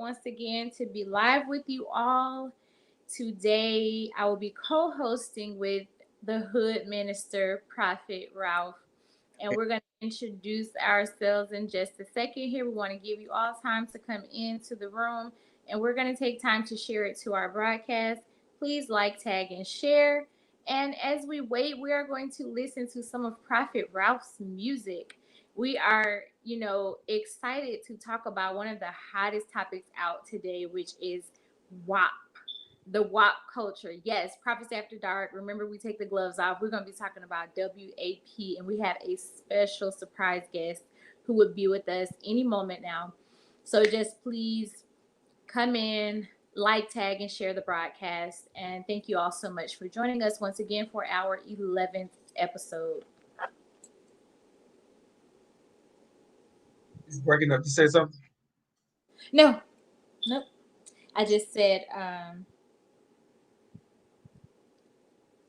once again to be live with you all. Today, I will be co hosting with the Hood Minister, Prophet Ralph. And we're going to introduce ourselves in just a second here. We want to give you all time to come into the room, and we're going to take time to share it to our broadcast. Please like, tag, and share. And as we wait, we are going to listen to some of Prophet Ralph's music. We are, excited to talk about one of the hottest topics out today, which is WAP, the WAP culture. Yes, Prophets After Dark. Remember, we take the gloves off. We're going to be talking about WAP, and we have a special surprise guest who would be with us any moment now. So just please come in, like, tag, and share the broadcast. And thank you all so much for joining us once again for our 11th episode. He's breaking up. You say something? No, nope. I just said,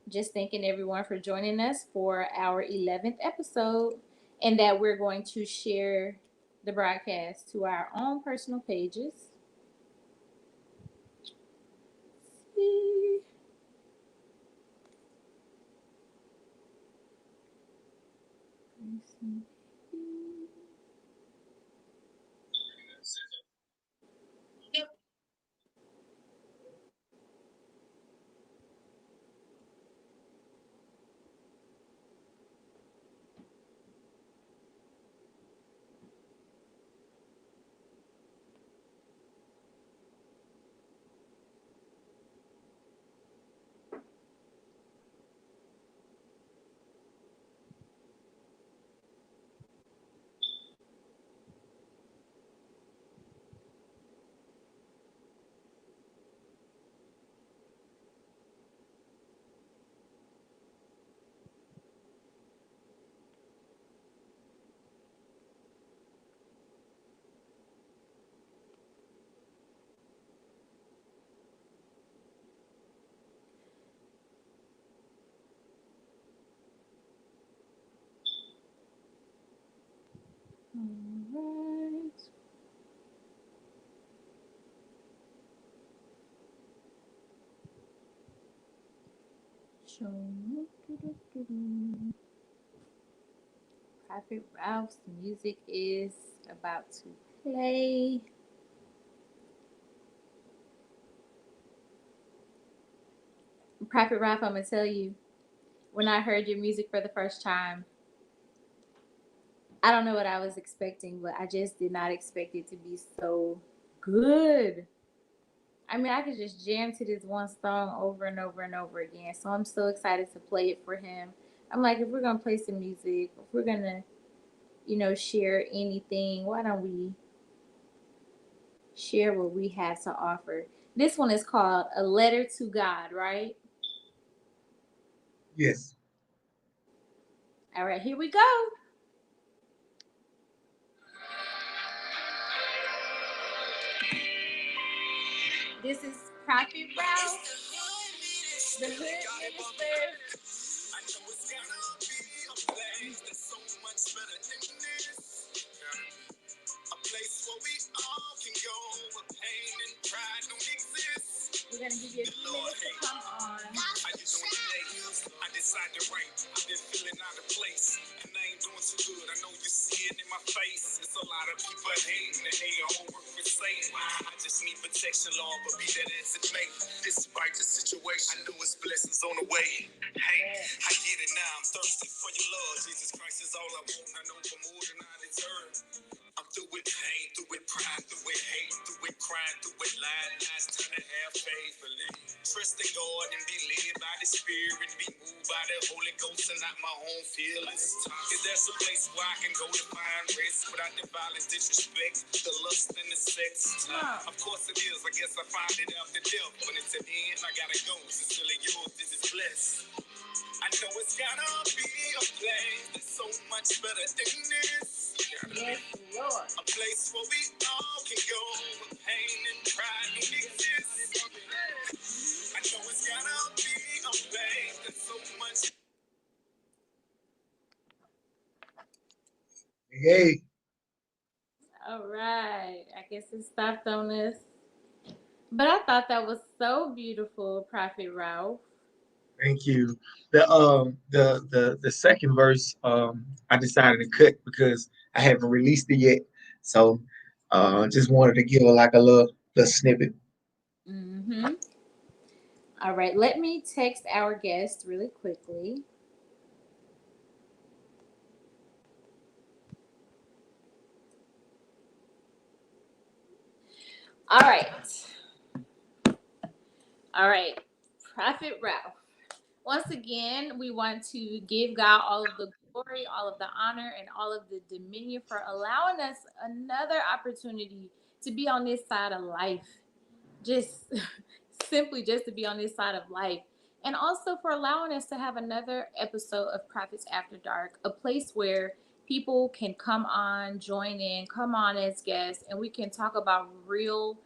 just thanking everyone for joining us for our 11th episode, and that we're going to share the broadcast to our own personal pages. All right. Prophet Ralph's music is about to play. Prophet Ralph, I'm going to tell you, when I heard your music for the first time, I don't know what I was expecting, but I just did not expect it to be so good. I mean, I could just jam to this one song over and over and over again. So I'm so excited to play it for him. I'm like, if we're going to play some music, if we're going to, share anything, why don't we share what we have to offer? This one is called A Letter to God, right? Yes. All right, here we go. This is Prophet Ralph, the Hood Minister. I know it's gonna be a place that's so much better than this. A place where we all can go where pain and pride don't exist. We're gonna give you a few minutes to come on. How you doing today? I decided to write. I've been feeling out of place, and I ain't doing too good. I know you see it in my face. It's a lot of people hating, and they all work for Satan. I just need protection, Lord, but be that as it may. Despite the situation, I know it's blessings on the way. Hey, I get it now. I'm thirsty for your love. Jesus Christ is all I want. I know for more than I deserve. I'm through with pain, through with pride, through with hate, through with crying, through with lying. Now it's time to have faith, believe. Trust in God and be led by the Spirit, be moved by the Holy Ghost and not my own feelings. Is there a place where I can go to find rest without the violence, disrespect, the lust and the sex? Of course it is. I guess I find it after death. When it's at the end, I gotta go. It's really yours. This is blessed. I know it's gotta be a place that's so much better than this. Yes, Lord. A place where we all can go where pain and pride don't exist. I know it's gotta be a place that's so much. Hey. All right. I guess it stopped on us. But I thought that was so beautiful, Prophet Ralph. Thank you. The second verse I decided to cut because I haven't released it yet. So just wanted to give like a little snippet. Mm-hmm. All right, let me text our guest really quickly. All right. All right. Prophet Ralph. Once again, we want to give God all of the glory, all of the honor, and all of the dominion for allowing us another opportunity to be on this side of life. Just simply just to be on this side of life. And also for allowing us to have another episode of Prophets After Dark, a place where people can come on, join in, come on as guests, and we can talk about real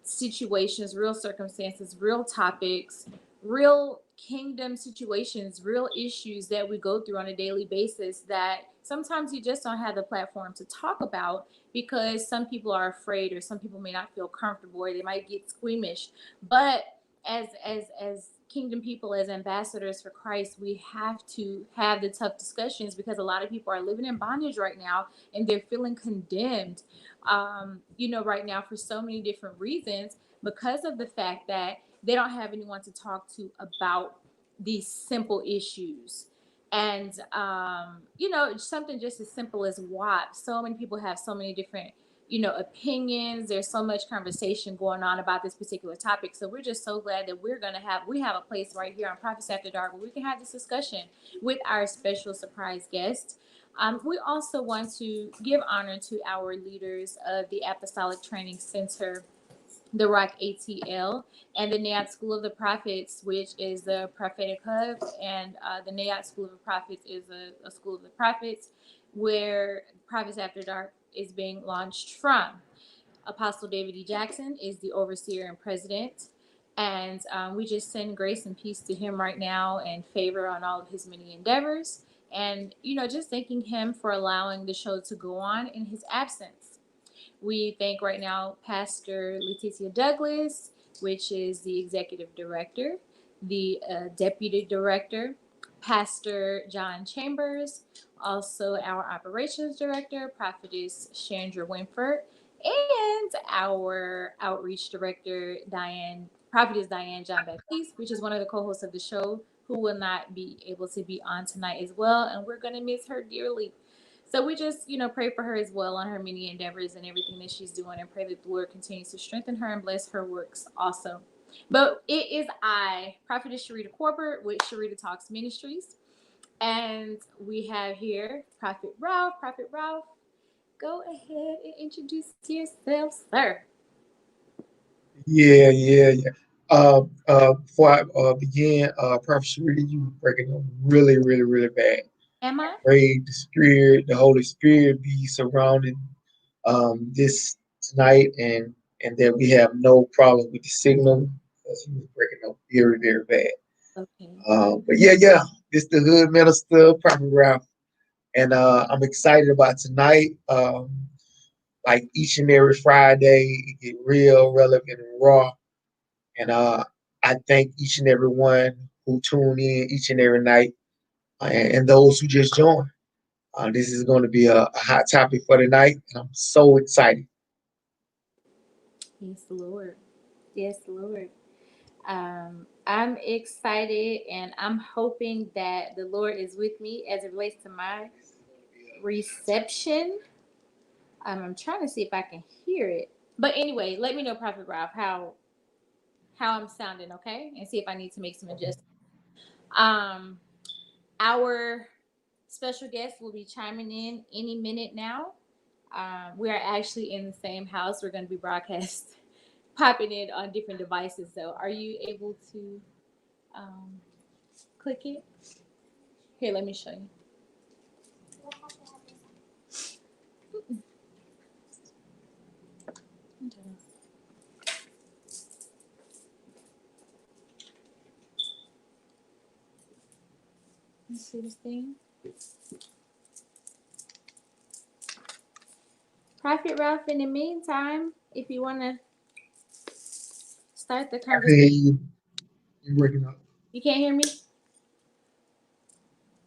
situations, real circumstances, real topics, real kingdom situations, real issues that we go through on a daily basis that sometimes you just don't have the platform to talk about because some people are afraid or some people may not feel comfortable or they might get squeamish. But as kingdom people, as ambassadors for Christ, we have to have the tough discussions because a lot of people are living in bondage right now and they're feeling condemned, right now for so many different reasons because of the fact that they don't have anyone to talk to about these simple issues. And, something just as simple as WAP. So many people have so many different, opinions. There's so much conversation going on about this particular topic. So we're just so glad that we have a place right here on Prophets After Dark where we can have this discussion with our special surprise guest. We also want to give honor to our leaders of the Apostolic Training Center, the Rock ATL, and the NAIOT School of the Prophets, which is the prophetic hub, and the NAIOT School of the Prophets is a school of the prophets where Prophets After Dark is being launched from. Apostle David E. Jackson is the overseer and president. And we just send grace and peace to him right now and favor on all of his many endeavors. And, just thanking him for allowing the show to go on in his absence. We thank right now Pastor Leticia Douglas, which is the executive director, the deputy director, Pastor John Chambers, also our operations director, Prophetess Chandra Winford, and our outreach director, Prophetess Diane John Baptiste, which is one of the co-hosts of the show, who will not be able to be on tonight as well. And we're going to miss her dearly. So we just, pray for her as well on her many endeavors and everything that she's doing and pray that the Lord continues to strengthen her and bless her works also. But it is I, Prophetess Sharita Corbett with Sharita Talks Ministries. And we have here Prophet Ralph. Prophet Ralph, go ahead and introduce yourself, sir. Yeah. Before I begin, Prophet Sharita, you were breaking up really bad. Am I I? pray the Holy Spirit be surrounding this tonight, and that we have no problem with the signal because he was breaking up very bad. Okay. But yeah, this the Hood Minister, Prophet Ralph, and I'm excited about tonight. Like each and every Friday, it get real relevant and raw, and I thank each and every one who tune in each and every night, and those who just join. This is going to be a hot topic for tonight, and I'm so excited. Yes, Lord. Yes, Lord. I'm excited and I'm hoping that the Lord is with me as it relates to my reception. I'm trying to see if I can hear it. But anyway, let me know, Prophet Ralph, how I'm sounding, okay? And see if I need to make some adjustments. Um, our special guest will be chiming in any minute now. We are actually in the same house. We're going to be broadcast, popping it on different devices. So, are you able to um, click it? Here, let me show you. Let's see this thing. Prophet Ralph, in the meantime, if you want to start the I can hear conversation. you. You're breaking up. You can't hear me?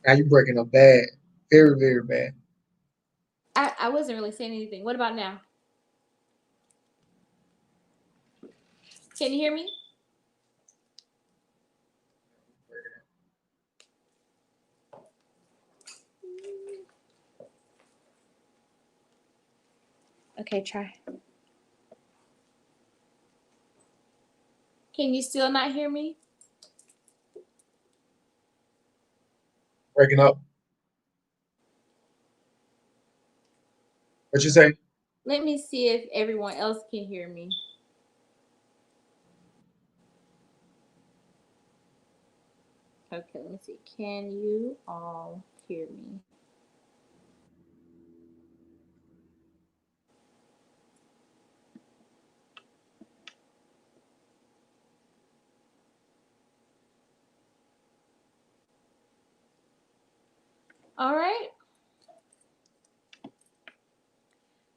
Now you're breaking up bad. Very, very bad. I wasn't really saying anything. What about now? Can you hear me? Okay, try. Can you still not hear me? Breaking up. What you say? Let me see if everyone else can hear me. Okay, let me see. Can you all hear me? All right.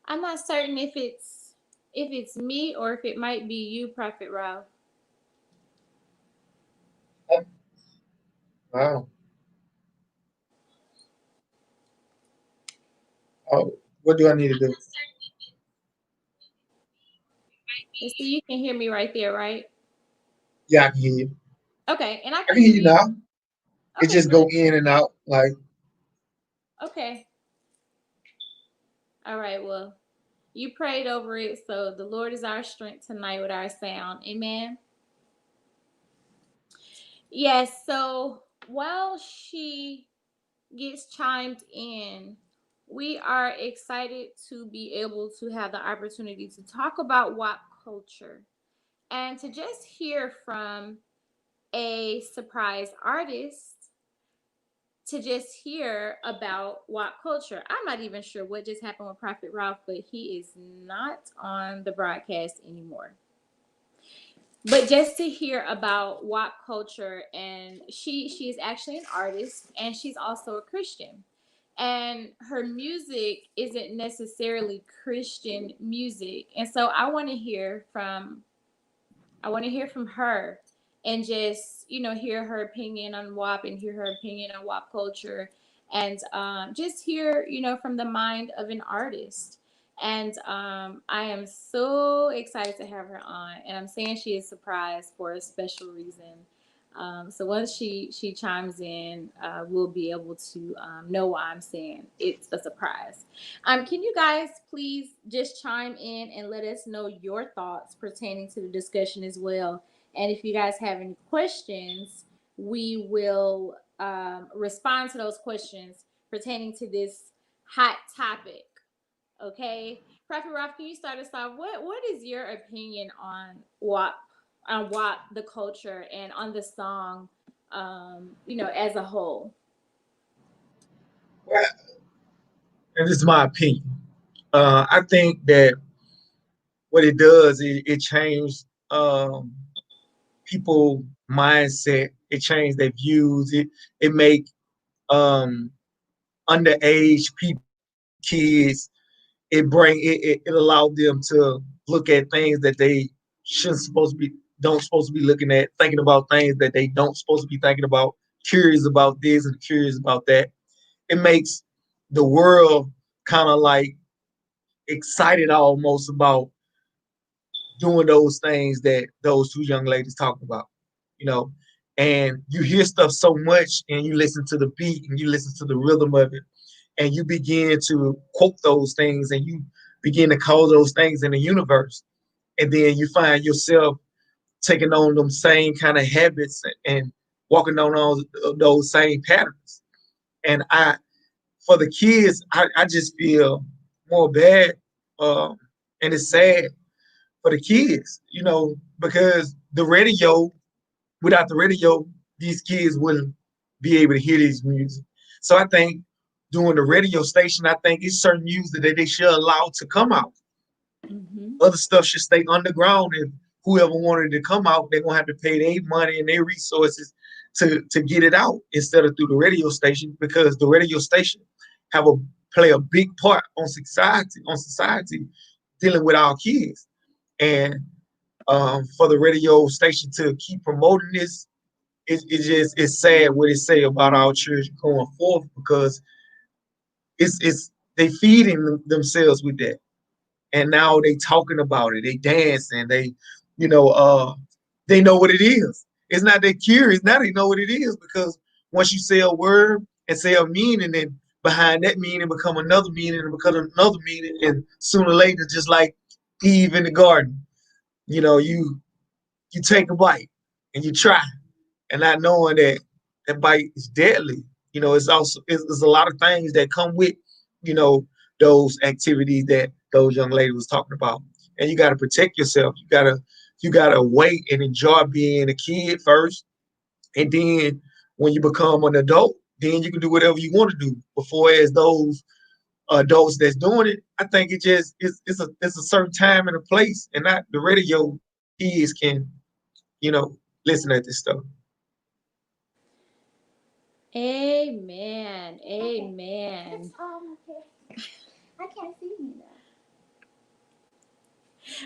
I'm not certain if it's me or if it might be you, Prophet Ralph. Wow. Oh, what do I need to do? And see, you can hear me right there, right? Yeah, I can hear you. Okay, and I I can can hear hear you you. now. It Okay, just good. go in and out. Like, Okay. All right. Well, you prayed over it, so the Lord is our strength tonight with our sound. Amen. Yes. So while she gets chimed in, we are excited to be able to have the opportunity to talk about WAP culture and to just hear from a surprise artist, to just hear about WAP culture. I'm not even sure what just happened with Prophet Ralph, but he is not on the broadcast anymore. But just to hear about WAP culture, and she is actually an artist, and she's also a Christian, and her music isn't necessarily Christian music, and so I want to hear from her and just, hear her opinion on WAP and hear her opinion on WAP culture, and just hear, from the mind of an artist. And I am so excited to have her on. And I'm saying she is surprised for a special reason. So once she chimes in, we'll be able to know why I'm saying it's a surprise. Can you guys please just chime in and let us know your thoughts pertaining to the discussion as well? And if you guys have any questions, we will respond to those questions pertaining to this hot topic. Okay, Prophet Ralph, can you start us off? What is your opinion on WAP, the culture, and on the song, as a whole? well, and this is my opinion. I think that what it does, it changed people mindset. It changed their views. It make um, underage people, kids. It allowed them to look at things that they shouldn't supposed to be don't supposed to be looking at, thinking about things that they don't supposed to be thinking about, curious about this and curious about that. It makes the world kind of like excited almost about doing those things that those two young ladies talk about, you know. And you hear stuff so much and you listen to the beat and you listen to the rhythm of it and you begin to quote those things and you begin to call those things in the universe. And then you find yourself taking on them same kind of habits and walking on those same patterns. And for the kids, I just feel more bad. Um, and it's sad for the kids, because without the radio, these kids wouldn't be able to hear these music. So I think doing the radio station, I think it's certain music that they should allow to come out. Mm-hmm. Other stuff should stay underground, and whoever wanted to come out, they're gonna have to pay their money and their resources to get it out instead of through the radio station, because the radio station have a play a big part on society dealing with our kids. And for the radio station to keep promoting this, it just it's sad what it say about our church going forth because it's they feeding themselves with that, and now they talking about it, they dancing, you know, they know what it is. It's not they curious now; they know what it is because once you say a word and say a meaning, and behind that meaning become another meaning and become another meaning, and sooner or later, just like Eve in the garden, you know, you take a bite and you try, and not knowing that that bite is deadly. You know, it's also it's a lot of things that come with, you know, those activities that those young ladies was talking about. And you got to protect yourself. You gotta wait and enjoy being a kid first, and then when you become an adult, then you can do whatever you want to do. Before as those adults that's doing it, I think it just it's a certain time and a place, and not the radio kids can, you know, listen at this stuff. Amen. Amen. Okay. I can't see me though.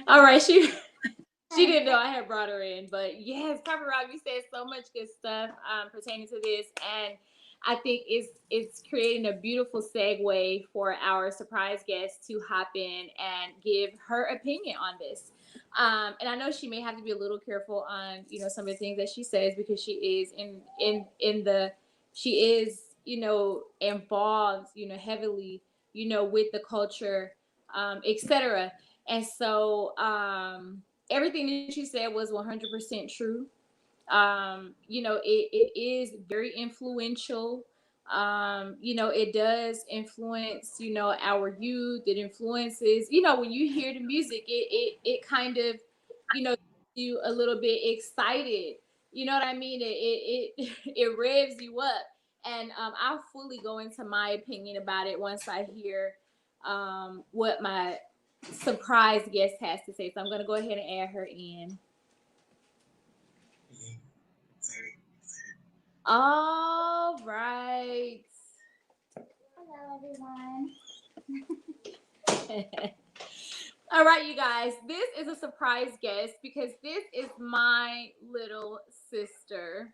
All right, she didn't know I had brought her in, but yes, Prophet Rob, you said so much good stuff pertaining to this, and I think it's creating a beautiful segue for our surprise guest to hop in and give her opinion on this. And I know she may have to be a little careful on some of the things that she says because she is in the she is involved heavily with the culture, etc. And so everything that you said was 100% true. It is very influential. It does influence, our youth. It influences, when you hear the music, it kind of, you a little bit excited. You know what I mean? It revs you up. And I'll fully go into my opinion about it once I hear what my surprise guest has to say. So I'm going to go ahead and add her in. All right. Hello, everyone. All right, you guys. This is a surprise guest because this is my little sister.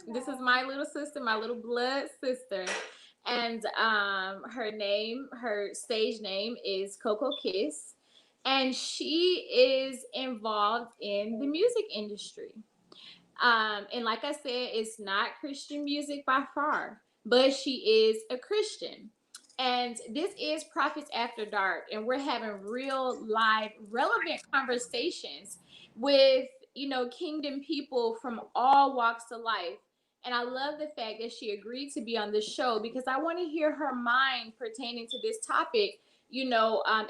This is my little sister, my little blood sister. And her stage name is Coco Kiss. And she is involved in the music industry. And like I said, it's not Christian music by far, but she is a Christian. And this is Prophets After Dark, and we're having real, live, relevant conversations with, kingdom people from all walks of life. And I love the fact that she agreed to be on this show because I want to hear her mind pertaining to this topic,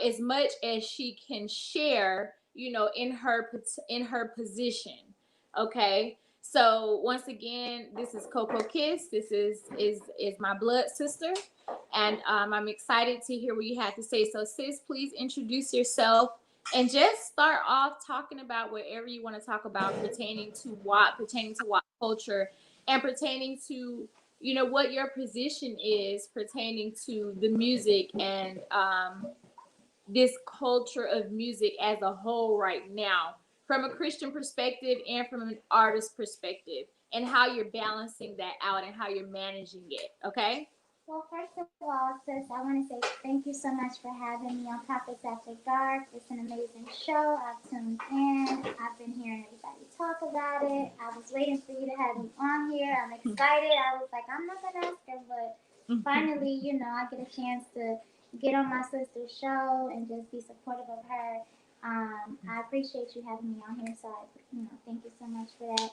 as much as she can share, in her position. Okay. So once again, this is Coco Kiss. This is my blood sister, and I'm excited to hear what you have to say. So sis, please introduce yourself and just start off talking about whatever you want to talk about pertaining to what culture, and pertaining to what your position is pertaining to the music and this culture of music as a whole right now, from a Christian perspective and from an artist perspective, and how you're balancing that out and how you're managing it. Okay. Well, first of all, sis, I want to say thank you so much for having me on Prophets After Dark. It's an amazing show. I've tuned in. I've been hearing everybody talk about it. I was waiting for you to have me on here. I'm excited. I was like, I'm not going to ask her, but finally, I get a chance to get on my sister's show and just be supportive of her. I appreciate you having me on here, so thank you so much for that.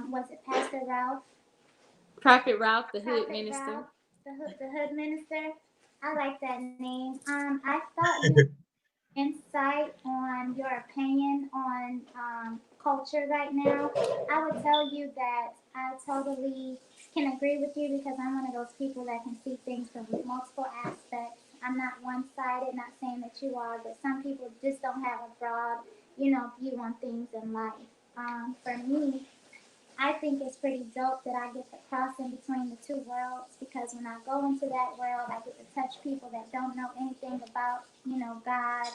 Was it Pastor Ralph? Prophet Ralph, the hood Prophet minister. Ralph, the hood minister. I like that name. I thought you insight on your opinion on culture right now. I would tell you that I totally can agree with you because I'm one of those people that can see things from multiple aspects. I'm not one-sided, not saying that you are, but some people just don't have a broad, view on things in life. For me, I think it's pretty dope that I get to cross in between the two worlds because when I go into that world, I get to touch people that don't know anything about, God,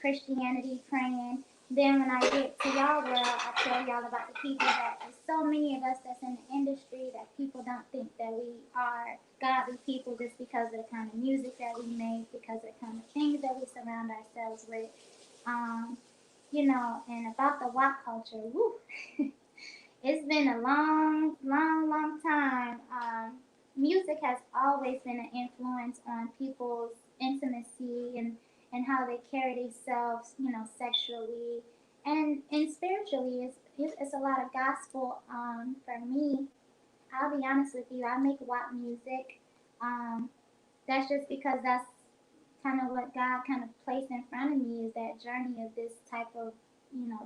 Christianity, praying, Then when I get to y'all world, I tell y'all about the people that there's so many of us that's in the industry that people don't think that we are godly people just because of the kind of music that we make, because of the kind of things that we surround ourselves with. Um, and about the WAP culture, woo, it's been a long, long, long time. Music has always been an influence on people's intimacy and how they carry themselves, sexually and spiritually. It's a lot of gospel. For me, I'll be honest with you, I make WAP music. Um, that's just because that's kind of what God kind of placed in front of me is that journey of this type of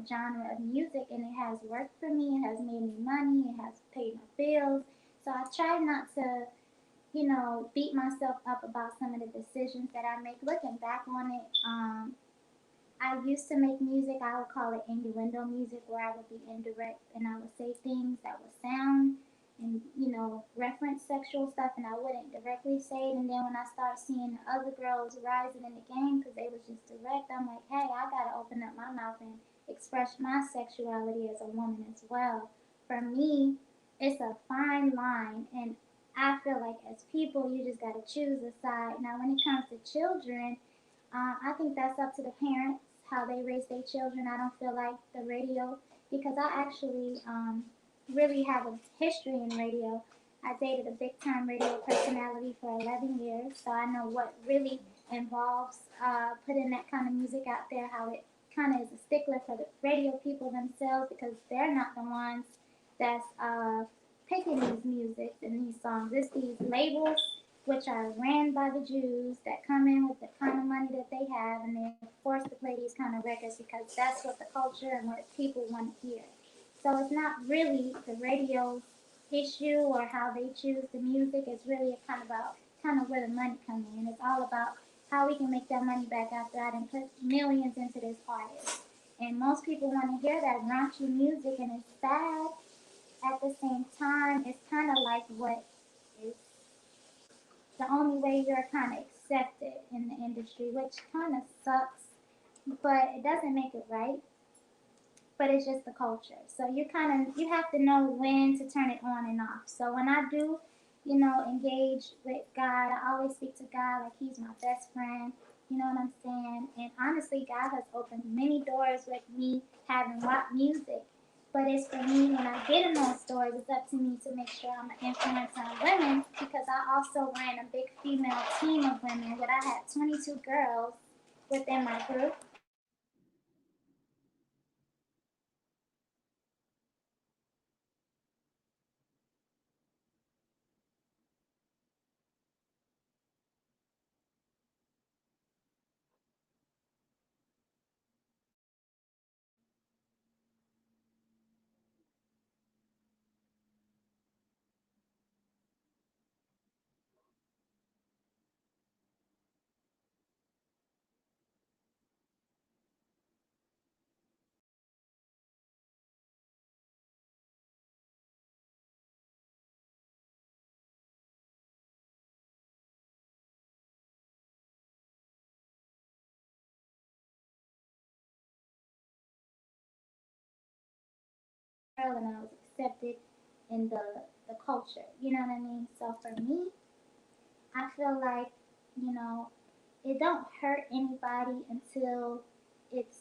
genre of music, and it has worked for me. It has made me money. It has paid my bills. So I try not to beat myself up about some of the decisions that I make. Looking back on it, I used to make music. I would call it innuendo music, where I would be indirect and I would say things that would sound and reference sexual stuff, and I wouldn't directly say it. And then when I start seeing other girls rising in the game because they was just direct, I'm like, hey, I gotta open up my mouth and express my sexuality as a woman as well. For me, it's a fine line, and I feel like as people, you just gotta choose a side. Now, when it comes to children, I think that's up to the parents how they raise their children. I don't feel like the radio, because I actually really have a history in radio. I dated a big time radio personality for 11 years, so I know what really involves putting that kind of music out there, how it kind of is a stickler for the radio people themselves because they're not the ones that's picking these music and these songs. It's these labels which are ran by the Jews that come in with the kind of money that they have, and they're forced to play these kind of records because that's what the culture and what people want to hear. So it's not really the radio's issue or how they choose the music. It's really about kind of where the money comes in. It's all about how we can make that money back after I done put millions into this artist. And most people want to hear that raunchy music, and it's sad. At the same time, it's kind of like what is the only way you're kind of accepted in the industry, which kind of sucks, but it doesn't make it right. But it's just the culture. So you have to know when to turn it on and off. So when I do, engage with God, I always speak to God like He's my best friend. You know what I'm saying? And honestly, God has opened many doors with me having rock music. But it's for me, when I get in those doors, it's up to me to make sure I'm an influence on women because I also ran a big female team of women where I had 22 girls within my group. Girl and I was accepted in the culture. You know what I mean? So for me, I feel like, you know, it don't hurt anybody until it's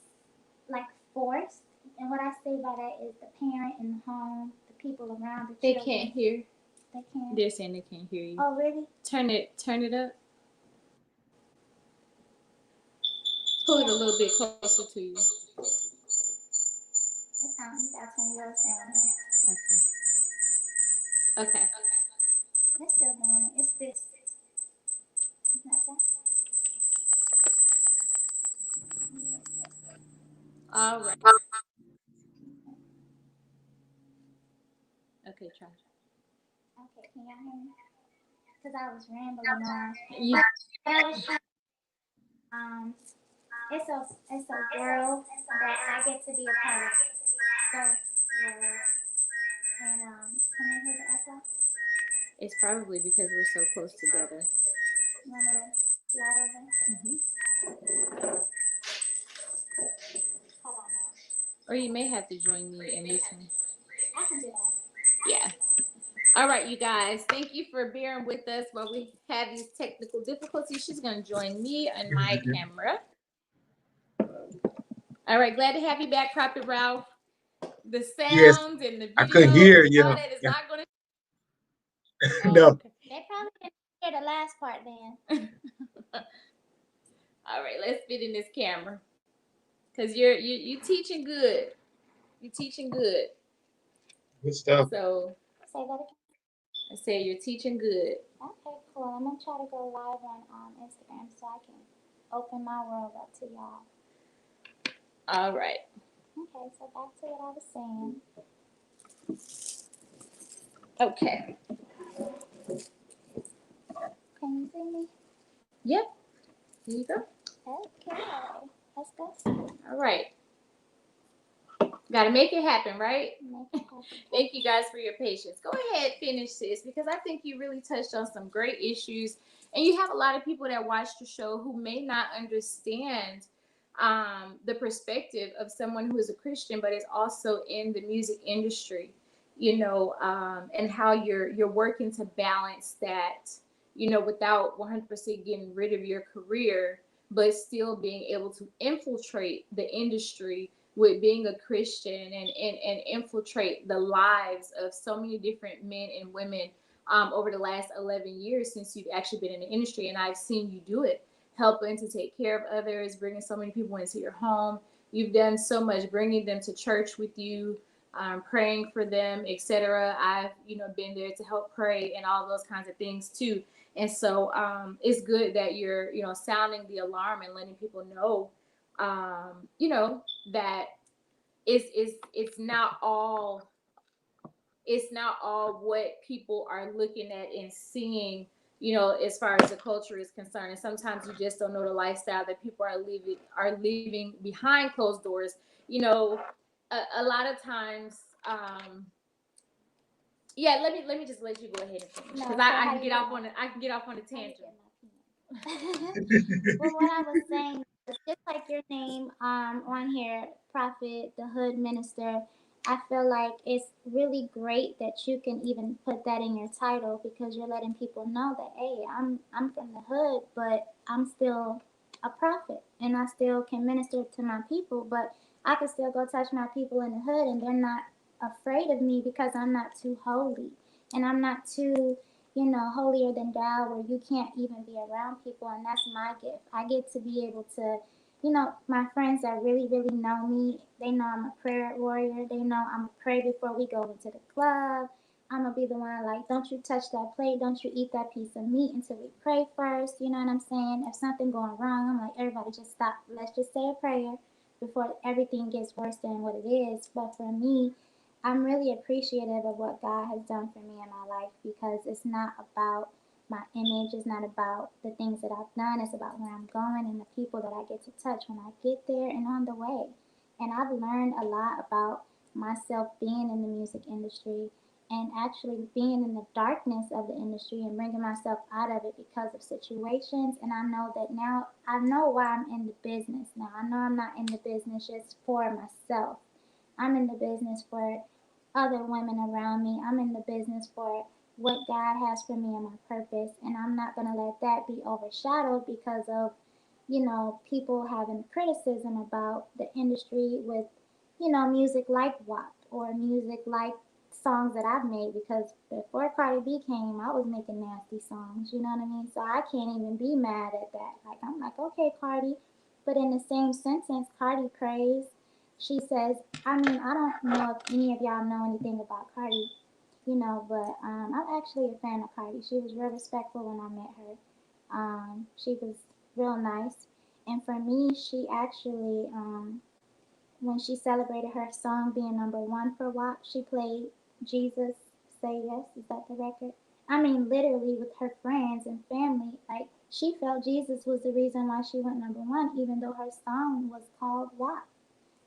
like forced. And what I say by that is the parent in the home, the people around the They children. can't hear. They can't. They're saying they can't hear you. Oh really? Turn it up. Pull it a little bit closer to you. It sounds. You gotta turn yours down. Okay. Okay. It's still doing it. It's this. It's not that. All right. Okay, try. Okay, can y'all hear me? Because I was rambling on. You. I was trying. Um, it's a world that I get to be a part of. So world. And can you hear the echo? It's probably because we're so close together. You want me to slide over? Mhm. Hold on now. Or you may have to join me in this one. I can do that. Yeah. All right, you guys. Thank you for bearing with us while we have these technical difficulties. She's going to join me on my camera. All right. Glad to have you back, Prophet Ralph. The Yes, sounds and the I couldn't hear, videos and all that is yeah. not going to. No. Okay. They probably didn't hear the last part then. All right. Let's fit in this camera because you teaching good. You're teaching good. Good stuff. So Say that again. I say you're teaching good. Okay, cool. I'm gonna try to go live on Instagram so I can open my world up to y'all. All right. Okay, so back to what I was saying. Okay. Can you see me? Yep. Here you go. Okay, let's go. All right. Got to make it happen, right? Make it happen. Thank you guys for your patience. Go ahead, finish this because I think you really touched on some great issues. And you have a lot of people that watch the show who may not understand the perspective of someone who is a Christian, but is also in the music industry, and how you're working to balance that, without 100% getting rid of your career, but still being able to infiltrate the industry with being a Christian and infiltrate the lives of so many different men and women over the last 11 years since you've actually been in the industry. And I've seen you do it, helping to take care of others, bringing so many people into your home. You've done so much, bringing them to church with you, praying for them, etc. I've, been there to help pray and all those kinds of things too. And so it's good that you're, sounding the alarm and letting people know that it's not all what people are looking at and seeing, as far as the culture is concerned. And sometimes you just don't know the lifestyle that people are living behind closed doors. A lot of times. Yeah, let me just let you go ahead and finish because I can get off on a tangent. Well, what I was saying was just like your name on here, Prophet, the Hood Minister. I feel like it's really great that you can even put that in your title because you're letting people know that hey, I'm from the hood, but I'm still a prophet and I still can minister to my people, but I can still go touch my people in the hood and they're not afraid of me because I'm not too holy and I'm not too holier than thou, where you can't even be around people. And that's my gift. I get to be able to, my friends that really, really know me, they know I'm a prayer warrior. They know I'm going to pray before we go into the club. I'm going to be the one like, don't you touch that plate. Don't you eat that piece of meat until we pray first. You know what I'm saying? If something going wrong, I'm like, everybody just stop. Let's just say a prayer before everything gets worse than what it is. But for me, I'm really appreciative of what God has done for me in my life because it's not about my image, it's not about the things that I've done, it's about where I'm going and the people that I get to touch when I get there and on the way. And I've learned a lot about myself being in the music industry and actually being in the darkness of the industry and bringing myself out of it because of situations. And I know that now I know why I'm in the business now. I know I'm not in the business just for myself. I'm in the business for other women around me. I'm in the business for what God has for me and my purpose. And I'm not going to let that be overshadowed because of, people having criticism about the industry with, music like WAP or music like songs that I've made because before Cardi B came, I was making nasty songs, you know what I mean? So I can't even be mad at that. Like, I'm like, okay, Cardi. But in the same sentence, Cardi prays. She says, I mean, I don't know if any of y'all know anything about Cardi, but I'm actually a fan of Cardi. She was real respectful when I met her. She was real nice. And for me, she actually, when she celebrated her song being number one for WAP, she played Jesus Say Yes. Is that the record? I mean, literally with her friends and family. Like, she felt Jesus was the reason why she went number one, even though her song was called WAP.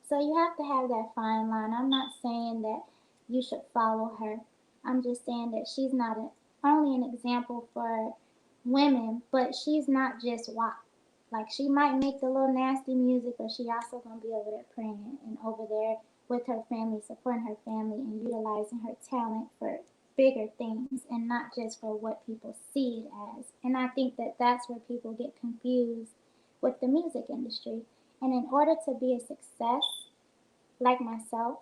So you have to have that fine line. I'm not saying that you should follow her. I'm just saying that she's not only an example for women, but she's not just WAP. Like, she might make the little nasty music, but she also gonna be over there praying and over there with her family, supporting her family, and utilizing her talent for bigger things and not just for what people see it as. And I think that that's where people get confused with the music industry. And in order to be a success, like myself,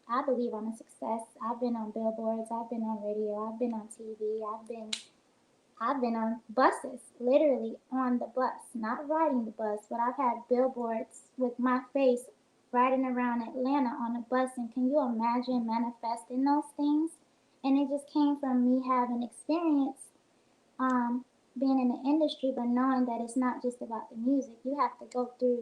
I believe I'm a success. I've been on billboards, I've been on radio, I've been on TV, I've been on buses, literally on the bus, not riding the bus, but I've had billboards with my face riding around Atlanta on a bus. And can you imagine manifesting those things? And it just came from me having experience, um, being in the industry, but knowing that it's not just about the music. You have to go through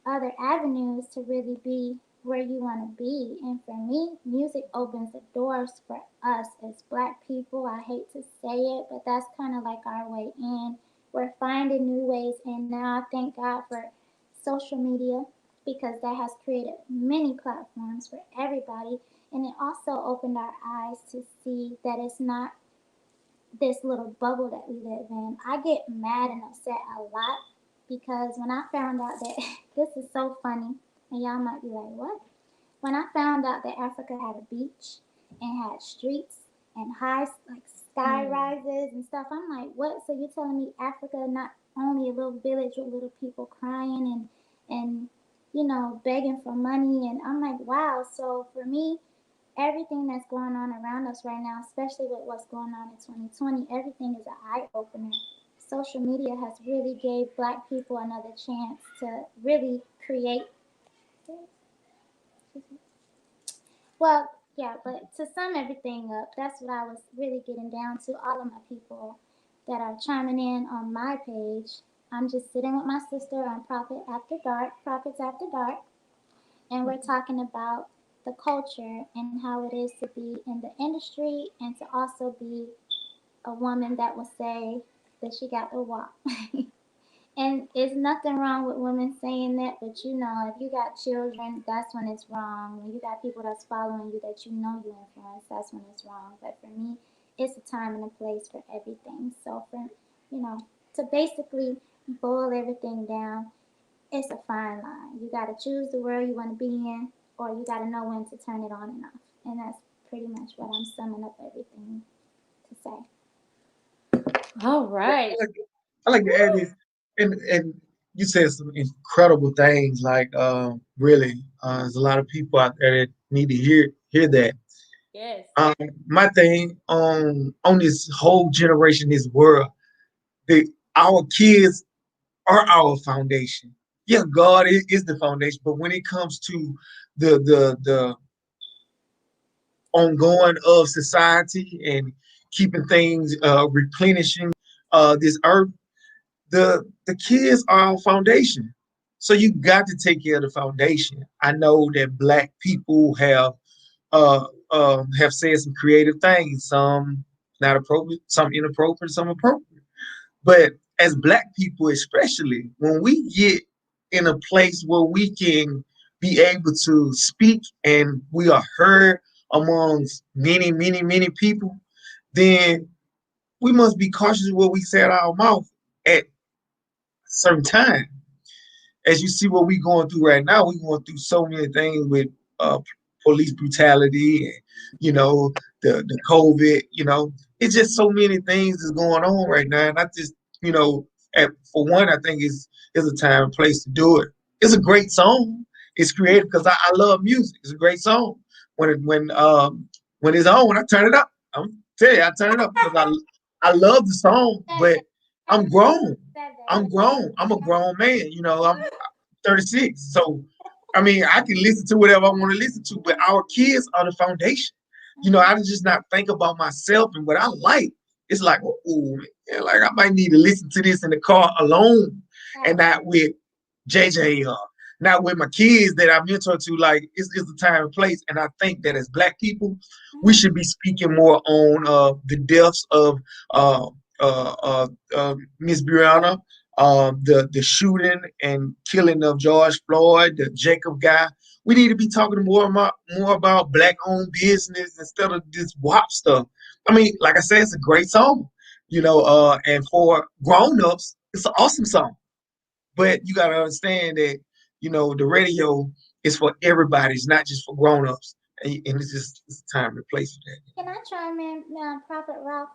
other avenues to really be where you want to be. And for me, music opens the doors for us as black people. I hate to say it, but that's kind of like our way in. We're finding new ways in now. I thank God for social media because that has created many platforms for everybody. And it also opened our eyes to see that it's not this little bubble that we live in. I get mad and upset a lot because when I found out that this is so funny, and y'all might be like, what? When I found out that Africa had a beach and had streets and high like sky rises and stuff, I'm like, what? So you're telling me Africa not only a little village with little people crying and begging for money? And I'm like, wow. So for me, everything that's going on around us right now, especially with what's going on in 2020, everything is an eye opener. Social media has really gave black people another chance to really create. Well, yeah, but to sum everything up, that's what I was really getting down to. All of my people that are chiming in on my page. I'm just sitting with my sister on Prophets After Dark, and we're talking about the culture and how it is to be in the industry and to also be a woman that will say that she got the walk. And there's nothing wrong with women saying that, but if you got children, that's when it's wrong. When you got people that's following you that you influence, that's when it's wrong. But for me, it's a time and a place for everything. So to basically boil everything down, it's a fine line. You got to choose the world you want to be in, or you got to know when to turn it on and off. And that's pretty much what I'm summing up everything to say. All right. I like to add this, and you said some incredible things. Like, really, there's a lot of people out there that need to hear that. Yes. My thing on this whole generation, this world, the our kids are our foundation. Yeah, God is the foundation, but when it comes to the ongoing of society and keeping things replenishing this earth, the kids are our foundation. So you got to take care of the foundation. I know that black people have said some creative things, some not appropriate, some inappropriate, some appropriate. But as black people, especially when we get in a place where we can be able to speak and we are heard amongst many, many, many people, then we must be cautious of what we say out of our mouth at certain time. As you see what we're going through right now, we're going through so many things with police brutality and the COVID. It's just so many things that's going on right now, and I just for one, I think it's a time and place to do it. It's a great song. It's creative because I love music. It's a great song. When it's on, when I turn it up, I'm tell you, I turn it up because I love the song, but I'm grown. I'm grown. I'm a grown man. I'm 36. So, I mean, I can listen to whatever I want to listen to, but our kids are the foundation. I just not think about myself and what I like. It's like, oh, man, like I might need to listen to this in the car alone and not with JJ or not with my kids that I mentor to. Like, it's the time and place. And I think that as black people, we should be speaking more on the deaths of Miss Brianna, the shooting and killing of George Floyd, the Jacob guy. We need to be talking more about black-owned business instead of this WAP stuff. I mean, like I said, it's a great song, and for grown-ups, it's an awesome song. But you got to understand that, the radio It's for everybody. It's not just for grown-ups. And it's just it's time and place for that. Can I chime in, Prophet Ralph?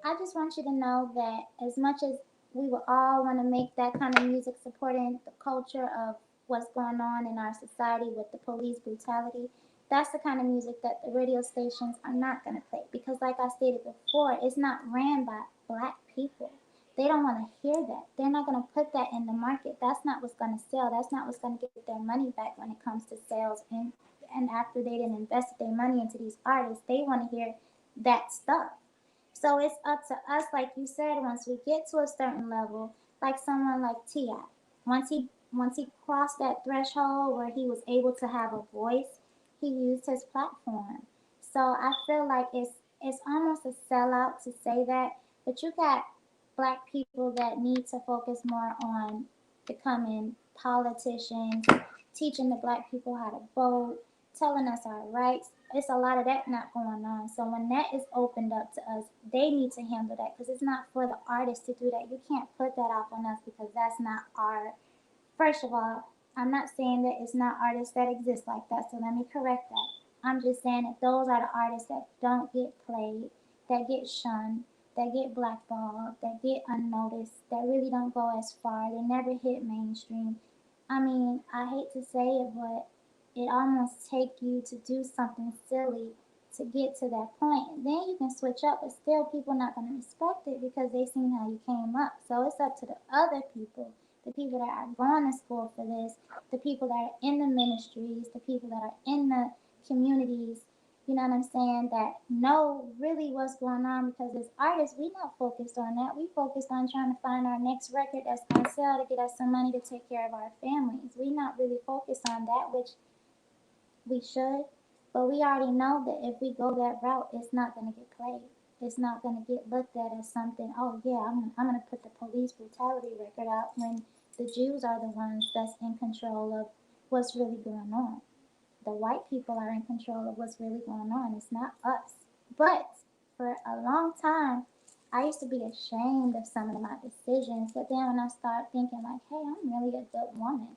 I just want you to know that as much as we would all want to make that kind of music supporting the culture of what's going on in our society with the police brutality, that's the kind of music that the radio stations are not going to play. Because, like I stated before, it's not ran by black people. They don't want to hear that. They're not going to put that in the market. That's not what's going to sell. That's not what's going to get their money back when it comes to sales. And after they didn't invest their money into these artists, they want to hear that stuff. So it's up to us, like you said, once we get to a certain level, like someone like Ti, once he crossed that threshold where he was able to have a voice, he used his platform. So I feel like it's almost a sellout to say that, but you got black people that need to focus more on becoming politicians, teaching the black people how to vote, telling us our rights. It's a lot of that not going on. So when that is opened up to us, they need to handle that because it's not for the artist to do that. You can't put that off on us because that's not our. First of all, I'm not saying that it's not artists that exist like that. So let me correct that. I'm just saying that those are the artists that don't get played, that get shunned, that get blackballed, that get unnoticed, that really don't go as far. They never hit mainstream. I mean, I hate to say it, but it almost take you to do something silly to get to that point. And then you can switch up, but still people not gonna respect it because they seen how you came up. So it's up to the other people, the people that are going to school for this, the people that are in the ministries, the people that are in the communities, you know what I'm saying, that know really what's going on because as artists, we not focused on that. We focused on trying to find our next record that's going to sell to get us some money to take care of our families. We not really focused on that, which we should, but we already know that if we go that route, it's not going to get played. It's not going to get looked at as something, oh yeah, I'm going to put the police brutality record out when the Jews are the ones that's in control of what's really going on. The white people are in control of what's really going on. It's not us. But for a long time, I used to be ashamed of some of my decisions. But then when I start thinking like, hey, I'm really a good woman.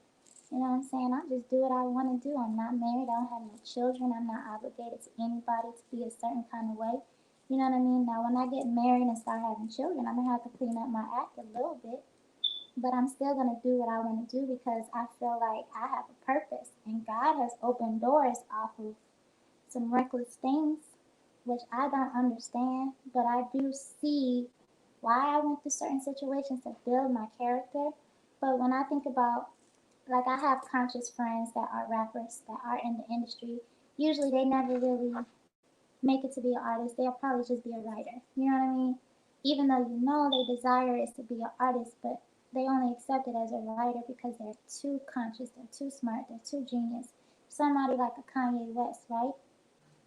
You know what I'm saying? I just do what I want to do. I'm not married. I don't have no children. I'm not obligated to anybody to be a certain kind of way. You know what I mean? Now, when I get married and start having children, I'm going to have to clean up my act a little bit, but I'm still going to do what I want to do because I feel like I have a purpose. And God has opened doors off of some reckless things, which I don't understand, but I do see why I went through certain situations to build my character. But when I think about, like, I have conscious friends that are rappers that are in the industry. Usually they never really make it to be an artist. They'll probably just be a writer. You know what I mean? Even though you know their desire is to be an artist, but they only accept it as a writer because they're too conscious, they're too smart, they're too genius. Somebody like a Kanye West, right?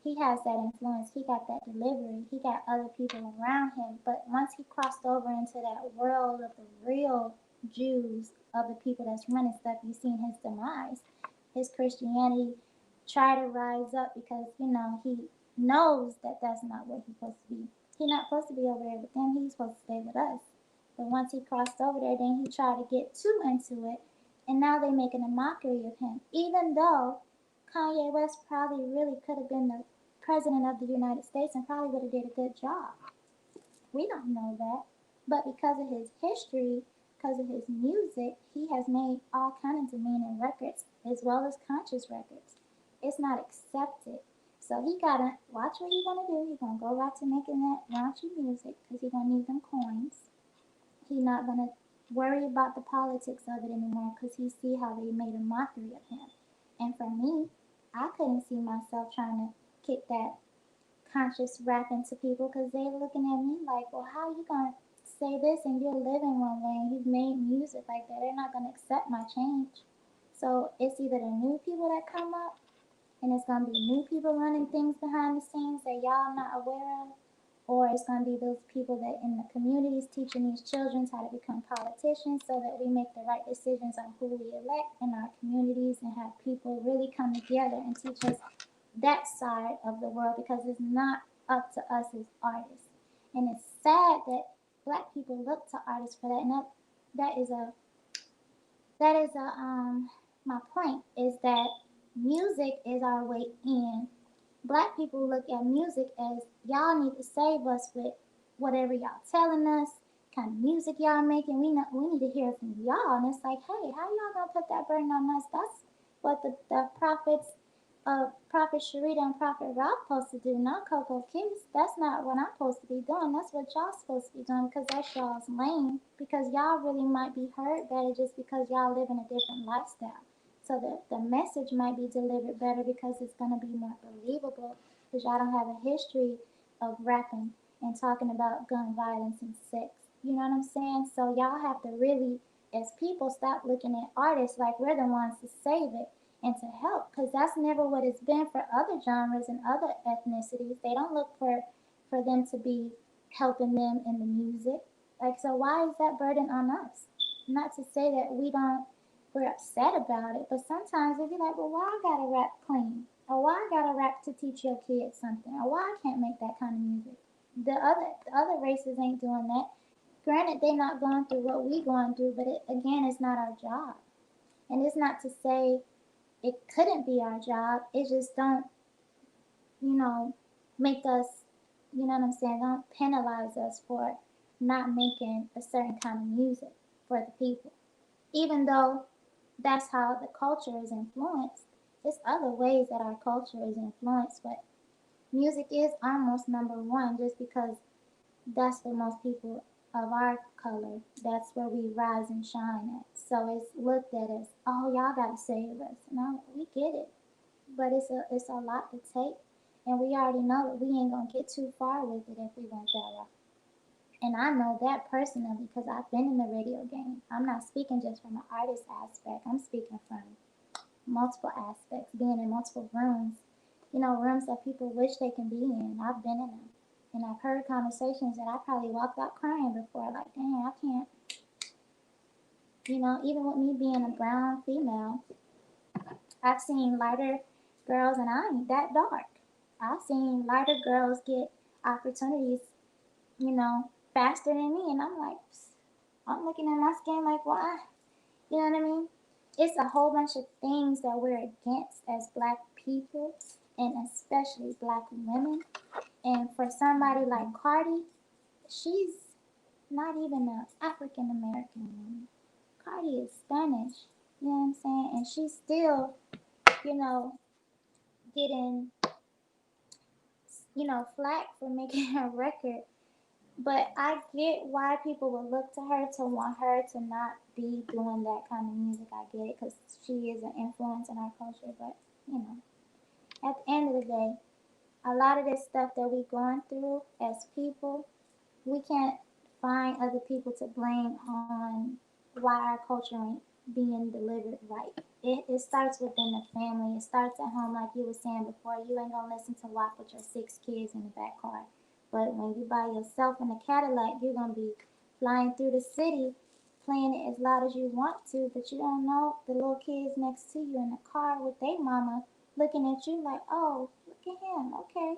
He has that influence, he got that delivery, he got other people around him. But once he crossed over into that world of the real Jews, of the people that's running stuff, you seen his demise. His Christianity try to rise up because he knows that that's not where he's supposed to be. He's not supposed to be over there with them. He's supposed to stay with us. But once he crossed over there, then he tried to get too into it, and now they're making a mockery of him. Even though Kanye West probably really could have been the president of the United States and probably would have did a good job. We don't know that. But because of his history, because of his music, he has made all kind of demeaning records as well as conscious records. It's not accepted. So he gotta watch what he gonna do. He gonna go back to making that raunchy music because he gonna need them coins. He not gonna worry about the politics of it anymore because he see how they made a mockery of him. And for me, I couldn't see myself trying to kick that conscious rapping to people because they looking at me like, well, how you gonna say this and you're living one way and you've made music like that? They're not gonna accept my change. So it's either the new people that come up and it's gonna be new people running things behind the scenes that y'all not aware of, or it's gonna be those people that in the communities teaching these children how to become politicians so that we make the right decisions on who we elect in our communities and have people really come together and teach us that side of the world because it's not up to us as artists. And it's sad that black people look to artists for that. And that is a my point is that music is our way in. Black people look at music as y'all need to save us with whatever y'all telling us, kind of music y'all making. We need to hear from y'all. And it's like, hey, how y'all gonna put that burden on us? That's what the prophets, Prophet Sharita and Prophet Ralph supposed to do, not Coco Kids. That's not what I'm supposed to be doing. That's what y'all supposed to be doing because that's y'all's lane. Because y'all really might be heard better just because y'all live in a different lifestyle. So the message might be delivered better because it's going to be more believable because y'all don't have a history of rapping and talking about gun violence and sex. You know what I'm saying? So y'all have to really, as people, stop looking at artists like we're the ones to save it and to help because that's never what it's been for other genres and other ethnicities. They don't look for them to be helping them in the music. Like, so why is that burden on us? Not to say that we're upset about it, but sometimes they be like, well, why I gotta rap clean? Or why I gotta rap to teach your kids something? Or why I can't make that kind of music? The other races ain't doing that. Granted, they not going through what we going through, but again, it's not our job. And it's not to say it couldn't be our job. It just don't, you know, make us, you know what I'm saying, don't penalize us for not making a certain kind of music for the people. Even though that's how the culture is influenced, there's other ways that our culture is influenced, but music is almost number one just because that's where most people of our color, that's where we rise and shine at. So it's looked at as, oh, y'all gotta save us. No, we get it, but it's a lot to take, and we already know that we ain't gonna get too far with it if we went that route. And I know that personally because I've been in the radio game. I'm not speaking just from an artist aspect. I'm speaking from multiple aspects, being in multiple rooms. You know, rooms that people wish they can be in. I've been in them. And I've heard conversations that I probably walked out crying before, like, dang, I can't. You know, even with me being a brown female, I've seen lighter girls, and I ain't that dark. I've seen lighter girls get opportunities, you know, faster than me, and I'm like, I'm looking at my skin like, why? You know what I mean? It's a whole bunch of things that we're against as black people, and especially black women. And for somebody like Cardi, she's not even an African American woman. Cardi is Spanish, you know what I'm saying? And she's still, you know, getting, you know, flack for making her record. But I get why people would look to her to want her to not be doing that kind of music. I get it because she is an influence in our culture. But, you know, at the end of the day, a lot of this stuff that we going through as people, we can't find other people to blame on why our culture ain't being delivered right. It starts within the family. It starts at home, like you were saying before. You ain't gonna listen to WAP with your 6 kids in the back car. But when you by yourself in a Cadillac, you're gonna be flying through the city, playing it as loud as you want to, but you don't know the little kids next to you in the car with their mama looking at you like, oh, look at him, okay.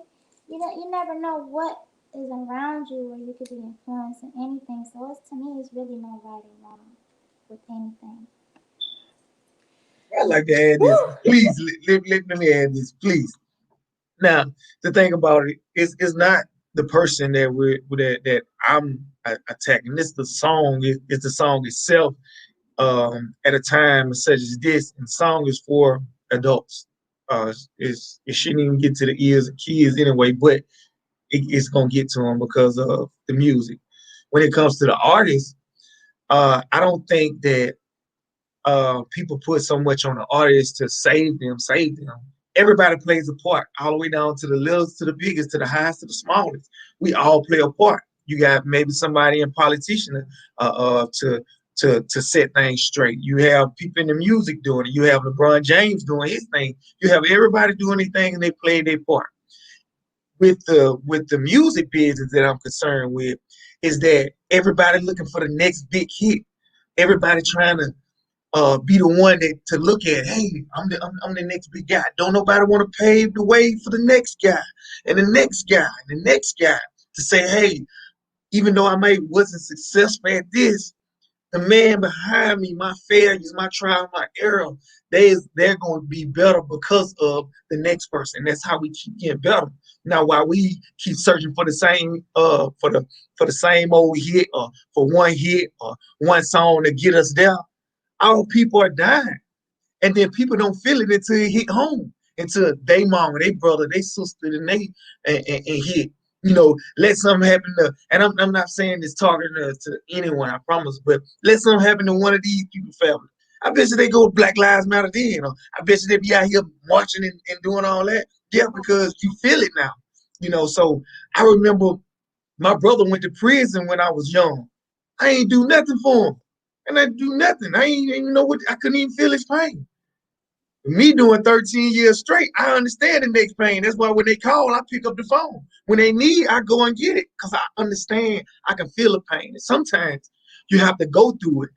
You never know what is around you where you could be influencing anything. So it's, to me, it's really no right or wrong with anything. I like to add this. Please, let me add this, please. Now, the thing about it is not the person that I'm attacking. It's the song. It's the song itself. At a time such as this, and song is for adults. It shouldn't even get to the ears of kids anyway, but it's gonna get to them because of the music. When it comes to the artist, I don't think that people put so much on the artist to save them. Everybody plays a part, all the way down to the littlest, to the biggest, to the highest, to the smallest. We all play a part. You got maybe somebody in politician to set things straight. You have people in the music doing it. You have LeBron James doing his thing. You have everybody doing their thing, and they play their part. With the music business that I'm concerned with, is that everybody looking for the next big hit. Everybody trying to be the one that to look at. Hey, I'm the next big guy. Don't nobody want to pave the way for the next guy and the next guy and the next guy to say, hey, even though I wasn't successful at this, the man behind me, my failures, my trial, my error, they're going to be better because of the next person. That's how we keep getting better. Now, while we keep searching for the same for the same old hit or for one hit or one song to get us there, our people are dying. And then people don't feel it until it hit home, until they mama, they brother, they sister, and they and hit. Let something happen to, and I'm not saying this talking to anyone, I promise, but let something happen to one of these people family. I bet you they go Black Lives Matter then. I bet you they be out here marching and doing all that. Yeah, because you feel it now. So I remember my brother went to prison when I was young. I ain't do nothing for him. And I do nothing. I ain't even know what, I couldn't even feel his pain. Me doing 13 years straight, I understand the next pain. That's why when they call, I pick up the phone. When they need, I go and get it because I understand I can feel the pain. And sometimes you have to go through it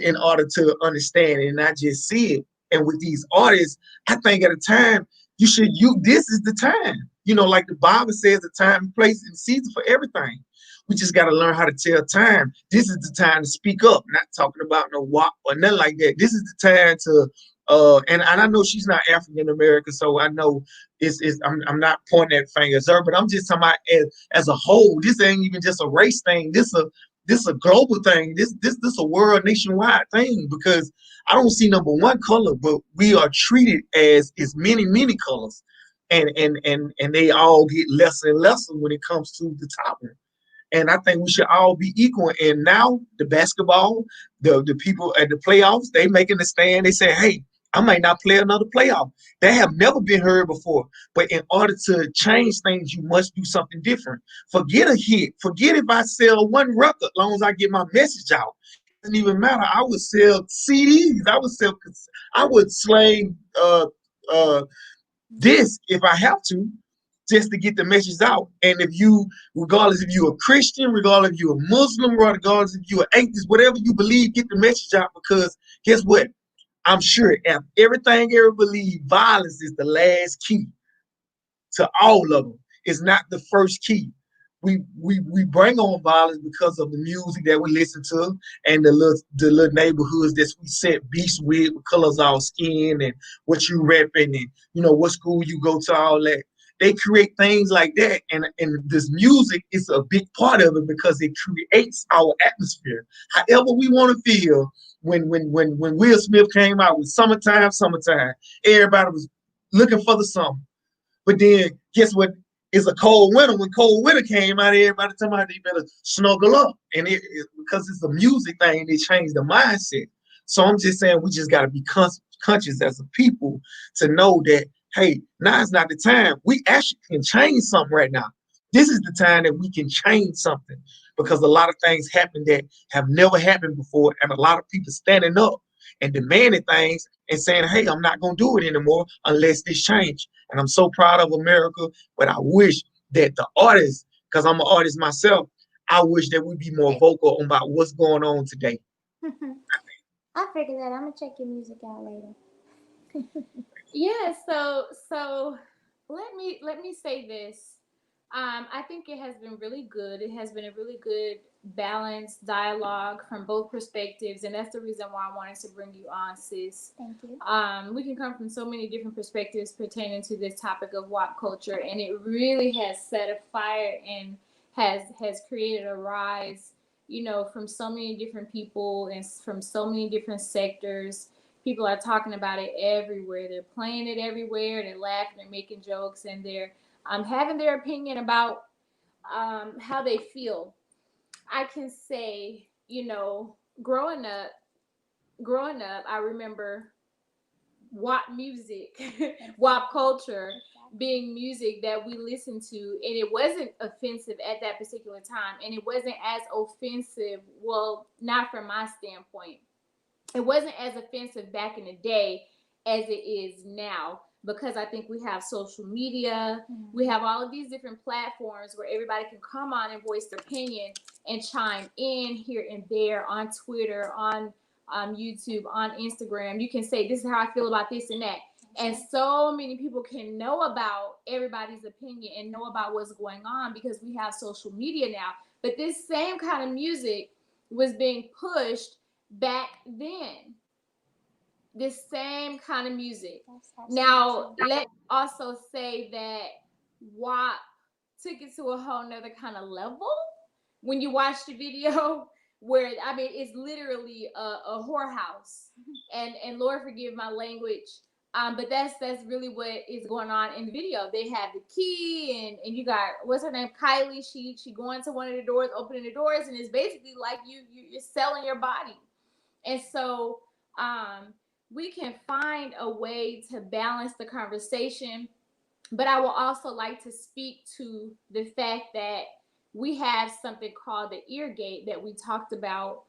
in order to understand it and not just see it. And with these artists, I think at a time this is the time. Like the Bible says, the time, place, and season for everything. We just got to learn how to tell time. This is the time to speak up, not talking about no WAP or nothing like that. This is the time to and I know she's not African American, so I know I'm not pointing at fingers at her, but I'm just talking about as a whole. This ain't even just a race thing. This a global thing. This a world nationwide thing because I don't see number one color, but we are treated as many colors, and they all get lesser and lesser when it comes to the topic. And I think we should all be equal. And now the basketball, the people at the playoffs, they making the stand. They say, hey, I might not play another playoff. They have never been heard before. But in order to change things, you must do something different. Forget a hit. Forget if I sell one record, as long as I get my message out. It doesn't even matter. I would sell CDs. I would slay disc if I have to, just to get the message out. And regardless if you're a Christian, regardless if you're a Muslim, regardless if you're an atheist, whatever you believe, get the message out because guess what? I'm sure if everything ever believe, violence is the last key to all of them. It's not the first key. We bring on violence because of the music that we listen to and the little neighborhoods that we set beefs with colors our skin and what you repping and what school you go to, all that. They create things like that, and this music is a big part of it because it creates our atmosphere. However we want to feel. When Will Smith came out with summertime, everybody was looking for the summer. But then guess what? It's a cold winter. When cold winter came out, everybody talking about they better snuggle up. And because it's a music thing, they changed the mindset. So I'm just saying we just got to be conscious as a people to know that, hey, now is not the time. We actually can change something right now. This is the time that we can change something because a lot of things happen that have never happened before, and a lot of people standing up and demanding things and saying, hey, I'm not going to do it anymore unless this change. And I'm so proud of America, but I wish that the artists, because I'm an artist myself, I wish that we'd be more vocal about what's going on today. I figured that. I'm going to check your music out later. Yeah, so let me say this. I think it has been really good. It has been a really good balanced dialogue from both perspectives, and that's the reason why I wanted to bring you on, sis. Thank you. We can come from so many different perspectives pertaining to this topic of WAP culture, and it really has set a fire and has created a rise, from so many different people and from so many different sectors. People are talking about it everywhere. They're playing it everywhere. They're laughing. They're making jokes, and they're having their opinion about how they feel. I can say, growing up, I remember WAP music, WAP culture being music that we listened to, and it wasn't offensive at that particular time, and it wasn't as offensive. Well, not from my standpoint. It wasn't as offensive back in the day as it is now because I think we have social media, we have all of these different platforms where everybody can come on and voice their opinion and chime in here and there on Twitter, on YouTube, on Instagram. You can say, this is how I feel about this and that. And so many people can know about everybody's opinion and know about what's going on because we have social media now. But this same kind of music was being pushed back then. This same kind of music. Now, let's also say that WAP took it to a whole nother kind of level when you watch the video, where I mean it's literally a whorehouse. And Lord forgive my language. But that's really what is going on in the video. They have the key, and you got, what's her name, Kylie. She going to one of the doors, opening the doors, and it's basically like you're selling your body. And so we can find a way to balance the conversation. But I will also like to speak to the fact that we have something called the ear gate that we talked about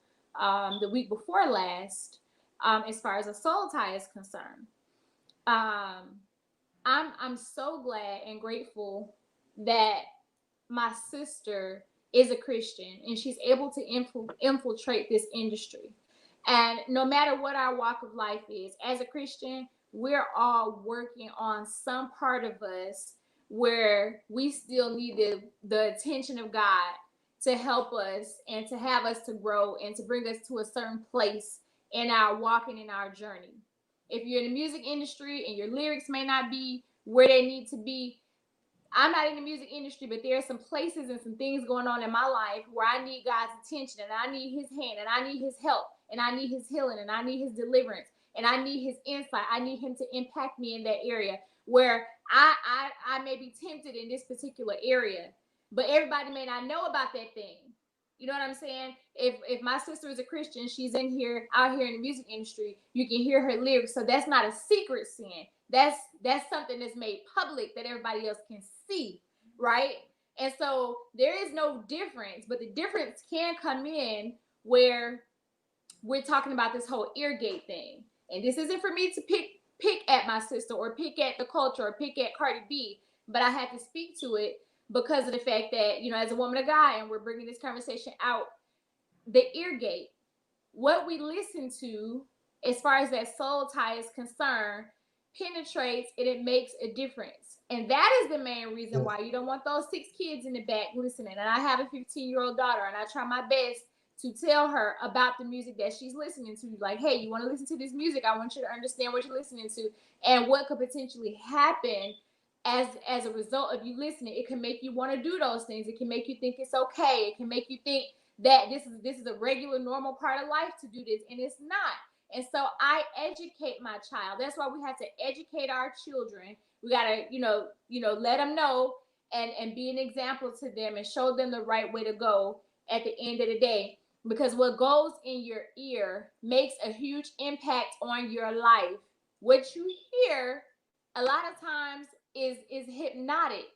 the week before last, as far as a soul tie is concerned. I'm so glad and grateful that my sister is a Christian and she's able to infiltrate this industry. And no matter what our walk of life is, as a Christian, we're all working on some part of us where we still need the attention of God to help us and to have us to grow and to bring us to a certain place in our walking in our journey. If you're in the music industry and your lyrics may not be where they need to be, I'm not in the music industry, but there are some places and some things going on in my life where I need God's attention, and I need his hand, and I need his help, and I need his healing, and I need his deliverance, and I need his insight. I need him to impact me in that area where I may be tempted in this particular area, but everybody may not know about that thing. You know what I'm saying? If my sister is a Christian, she's out here in the music industry, you can hear her lyrics. So that's not a secret sin. That's something that's made public that everybody else can see, right? And so there is no difference, but the difference can come in where we're talking about this whole ear gate thing. And this isn't for me to pick at my sister or pick at the culture or pick at Cardi B, but I had to speak to it because of the fact that, as a woman of God, and we're bringing this conversation out, the ear gate, what we listen to as far as that soul tie is concerned, penetrates and it makes a difference. And that is the main reason why you don't want those 6 kids in the back listening. And I have a 15-year-old daughter, and I try my best to tell her about the music that she's listening to. Like, hey, you want to listen to this music? I want you to understand what you're listening to and what could potentially happen as a result of you listening. It can make you want to do those things. It can make you think it's okay. It can make you think that this is a regular, normal part of life to do this, and it's not. And so I educate my child. That's why we have to educate our children. We gotta, let them know and be an example to them and show them the right way to go at the end of the day. Because what goes in your ear makes a huge impact on your life. What you hear a lot of times is hypnotic,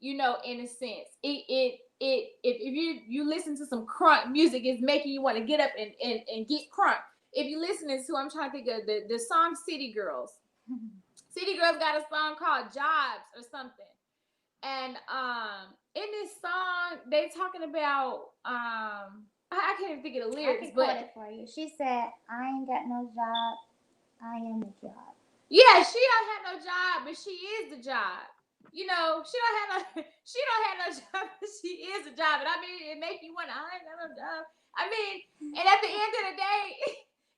in a sense. If you listen to some crunk music, it's making you want to get up and get crunk. If you're listening to, I'm trying to think of the song City Girls. City Girls got a song called Jobs or something. And in this song, they talking about I can't even think of the lyrics. I can quote it for you. She said, "I ain't got no job. I am the job." Yeah, she don't have no job, but she is the job. She don't have no job, but she is the job. And I mean, it makes you wonder, I ain't got no job. I mean, and at the end of the day,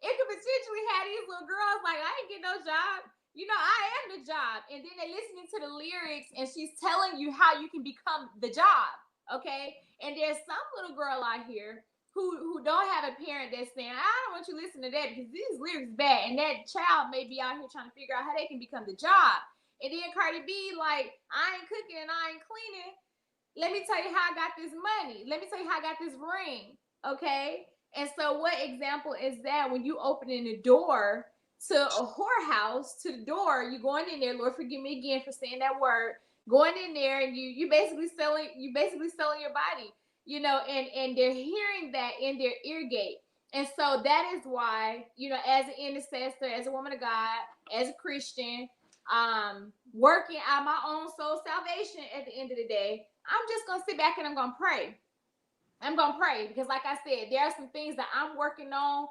it could potentially have these little girls like, I ain't get no job. I am the job. And then they're listening to the lyrics and she's telling you how you can become the job. Okay. And there's some little girl out here who don't have a parent that's saying, I don't want you to listen to that because these lyrics bad. And that child may be out here trying to figure out how they can become the job. And then Cardi B, like, I ain't cooking and I ain't cleaning. Let me tell you how I got this money. Let me tell you how I got this ring. Okay. And so what example is that when you opening the door to a whorehouse, to the door, you going in there, Lord forgive me again for saying that word, going in there and you basically selling your body, and they're hearing that in their ear gate. And so that is why, as an intercessor, as a woman of God, as a Christian, working out my own soul salvation at the end of the day, I'm just gonna sit back and I'm gonna pray. I'm gonna pray because, like I said, there are some things that I'm working on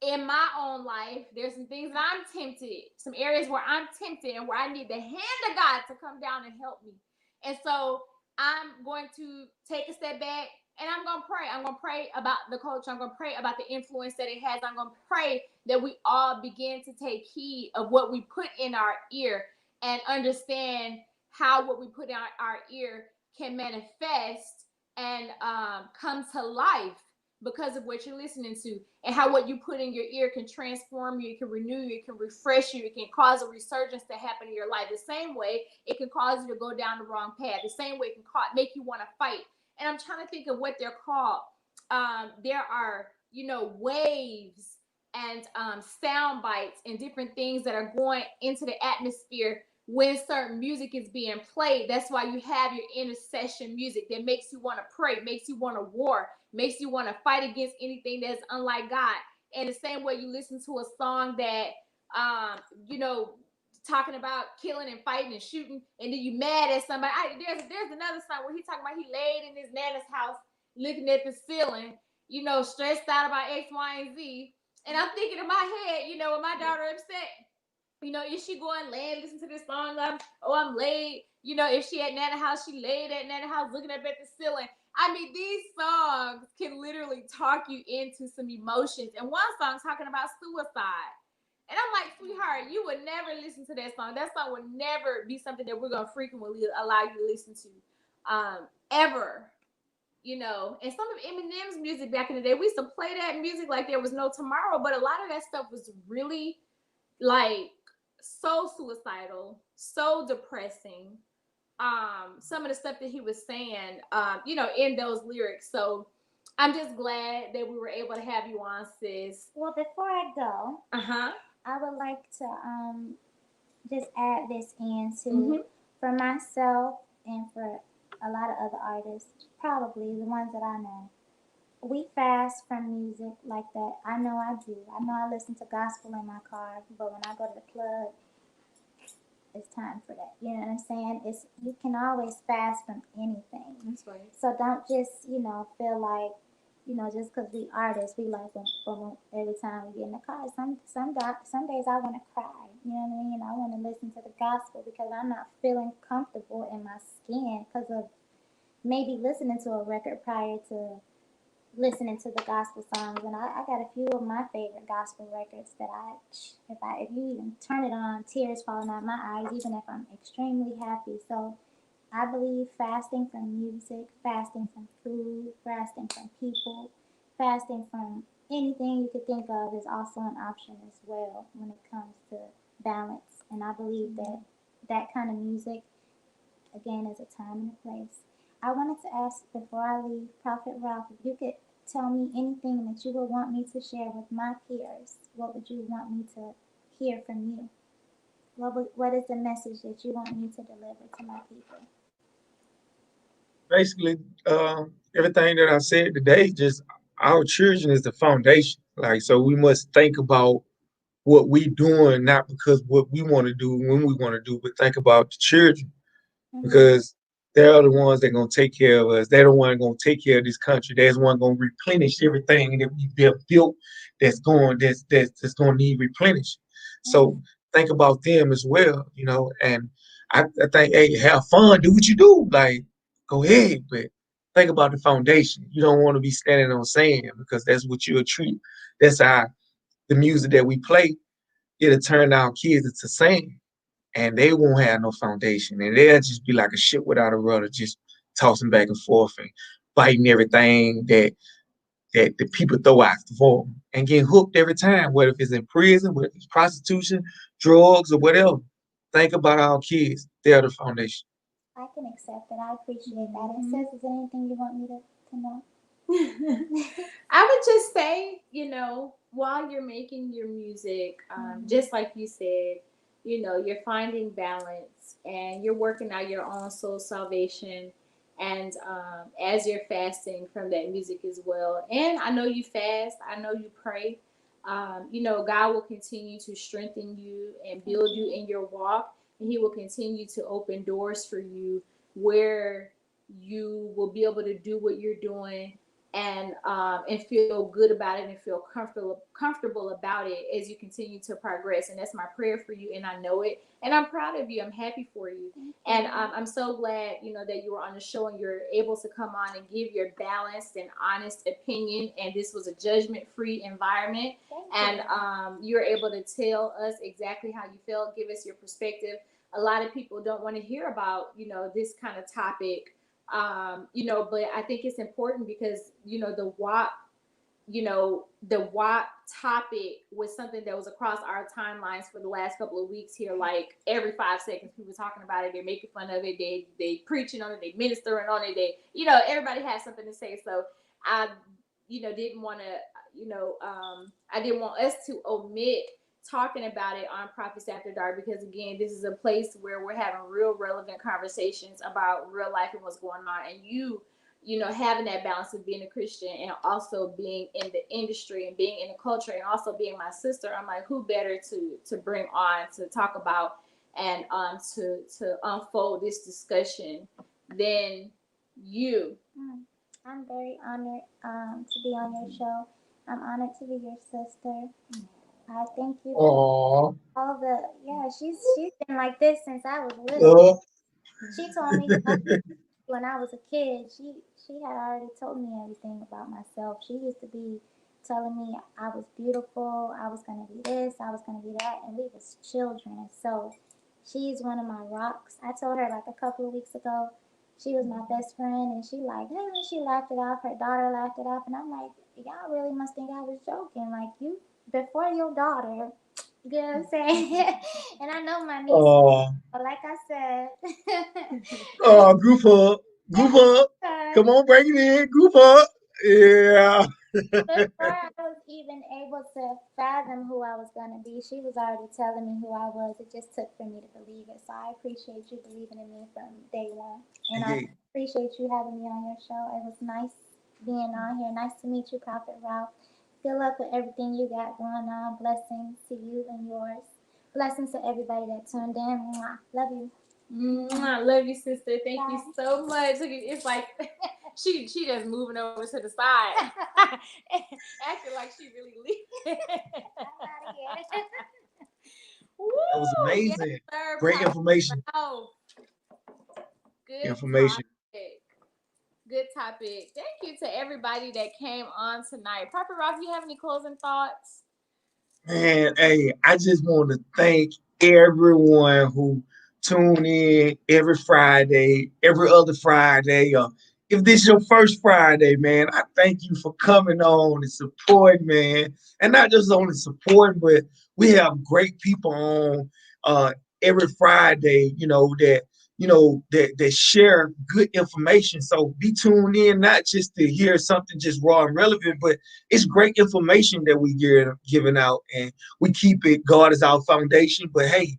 in my own life. There's some things that I'm tempted, some areas where I'm tempted and where I need the hand of God to come down and help me. And so I'm going to take a step back And I'm going to pray. I'm going to pray about the culture. I'm going to pray about the influence that it has. I'm going to pray that we all begin to take heed of what we put in our ear and understand how what we put in our ear can manifest and come to life because of what you're listening to, and how what you put in your ear can transform you, it can renew you, it can refresh you, it can cause a resurgence to happen in your life. The same way it can cause you to go down the wrong path. The same way it can make you want to fight. And I'm trying to think of what they're called. There are, waves and sound bites and different things that are going into the atmosphere when certain music is being played. That's why you have your intercession music that makes you want to pray, makes you want to war, makes you want to fight against anything that's unlike God. And the same way you listen to a song that, you know, talking about killing and fighting and shooting, and then you mad at somebody. There's another song where he talking about he laid in his nana's house looking at the ceiling, stressed out about X, Y, and Z. And I'm thinking in my head, when my daughter upset, is she going lay listen to this song? I'm laid. If she at Nana house, she laid at Nana house looking up at the ceiling. I mean, these songs can literally talk you into some emotions. And one song's talking about suicide. And I'm like, sweetheart, you would never listen to that song. That song would never be something that we're gonna frequently allow you to listen to, ever. And some of Eminem's music back in the day, we used to play that music like there was no tomorrow. But a lot of that stuff was really like so suicidal, so depressing. Some of the stuff that he was saying, in those lyrics. So I'm just glad that we were able to have you on, sis. Well, before I go, I would like to just add this in too, for myself and for a lot of other artists, probably the ones that I know. We fast from music like that. I know I do. I know I listen to gospel in my car, but when I go to the club, it's time for that. You know what I'm saying? You can always fast from anything. That's right. So don't just feel like just because we artists, we like when every time we get in the car. Some days I want to cry. You know what I mean? I want to listen to the gospel because I'm not feeling comfortable in my skin because of maybe listening to a record prior to listening to the gospel songs. And I got a few of my favorite gospel records that if you even turn it on, tears falling out my eyes, even if I'm extremely happy. So I believe fasting from music, fasting from food, fasting from people, fasting from anything you could think of is also an option as well when it comes to balance. And I believe that that kind of music, again, is a time and a place. I wanted to ask before I leave, Prophet Ralph, if you could tell me anything that you would want me to share with my peers, what would you want me to hear from you? What is the message that you want me to deliver to my people? Basically, everything that I said today, just our children is the foundation. Like, so we must think about what we doing, not because what we want to do when we want to do, but think about the children because they're the ones that are gonna take care of us. They're the one gonna take care of this country. They're the one gonna replenish everything that we've built that's gonna need replenished. So think about them as well, and I think, hey, have fun, do what you do, like go ahead, but think about the foundation. You don't want to be standing on sand because that's what you'll treat. That's how the music that we play, it'll turn our kids into sand and they won't have no foundation, and they'll just be like a ship without a rudder, just tossing back and forth and fighting everything that the people throw out for them and getting hooked every time, whether if it's in prison, whether it's prostitution, drugs, or whatever. Think about our kids; they're the foundation. I can accept it. I appreciate that. And sis, is there anything you want me to know? I would just say, while you're making your music, just like you said, you're finding balance and you're working out your own soul salvation. And as you're fasting from that music as well. And I know you fast, I know you pray. God will continue to strengthen you and build you in your walk. And He will continue to open doors for you where you will be able to do what you're doing and feel good about it and feel comfortable about it as you continue to progress. And that's my prayer for you, and I know it, and I'm proud of you. I'm happy for you. And I'm so glad, that you were on the show and you're able to come on and give your balanced and honest opinion. And this was a judgment-free environment. And you're able to tell us exactly how you felt, give us your perspective. A lot of people don't want to hear about, this kind of topic, but I think it's important because, the WAP topic was something that was across our timelines for the last couple of weeks here. Like every 5 seconds, people talking about it. They're making fun of it. They preaching on it. They ministering on it. Everybody has something to say. So I, didn't want to, I didn't want us to omit talking about it on Prophets After Dark, because again, this is a place where we're having real relevant conversations about real life and what's going on. And having that balance of being a Christian and also being in the industry and being in the culture and also being my sister, I'm like, who better to bring on to talk about and to unfold this discussion than you. I'm very honored to be on your show. I'm honored to be your sister. I thank you for all the she's been like this since I was little. She told me when I was a kid. She had already told me everything about myself. She used to be telling me I was beautiful, I was gonna be this, I was gonna be that, and we was children. So she's one of my rocks. I told her like a couple of weeks ago, she was my best friend, and she like, hey, she laughed it off. Her daughter laughed it off, and I'm like, y'all really must think I was joking. Like, you, before your daughter, you know what I'm saying? And I know my niece, but like I said, Group up, group up. Come on, bring it in, group up. Yeah. before I was even able to fathom who I was going to be, she was already telling me who I was. It just took for me to believe it. So I appreciate you believing in me from day one. And I appreciate you having me on your show. It was nice being on here. Nice to meet you, Prophet Ralph. Good luck with everything you got going on. Blessings to you and yours. Blessings to everybody that tuned in. Mwah. Love you. I love you, sister. Thank you so much. It's like she just moving over to the side, acting like she really leaving. That was amazing. Yes, sir. Great information. Oh, good information. Topic. Good topic. Thank you to everybody that came on tonight. Prophet Ralph, you have any closing thoughts? Man, hey, I just want to thank everyone who tune in every Friday, every other Friday, or if this is your first Friday, man, I thank you for coming on and supporting, man. And not just only support, but we have great people on every Friday, that share good information. So be tuned in, not just to hear something just raw and relevant, but it's great information that we giving out, and we keep it. God is our foundation, but hey,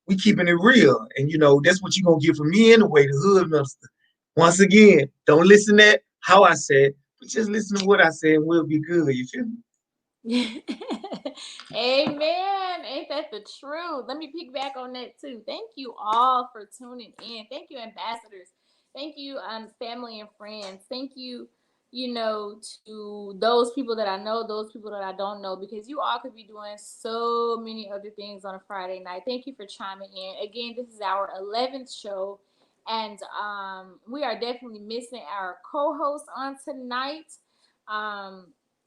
we keeping it real, and that's what you're gonna get from me anyway. The Hood Minister. Once again, don't listen to how I said, but just listen to what I said, and we'll be good. You feel me? Amen. Ain't that the truth? Let me piggyback on that too. Thank you all for tuning in. Thank you, ambassadors. Thank you, family and friends. Thank you, to those people that I know, those people that I don't know, because you all could be doing so many other things on a Friday night. Thank you for chiming in. Again, this is our 11th show, and we are definitely missing our co-host on tonight.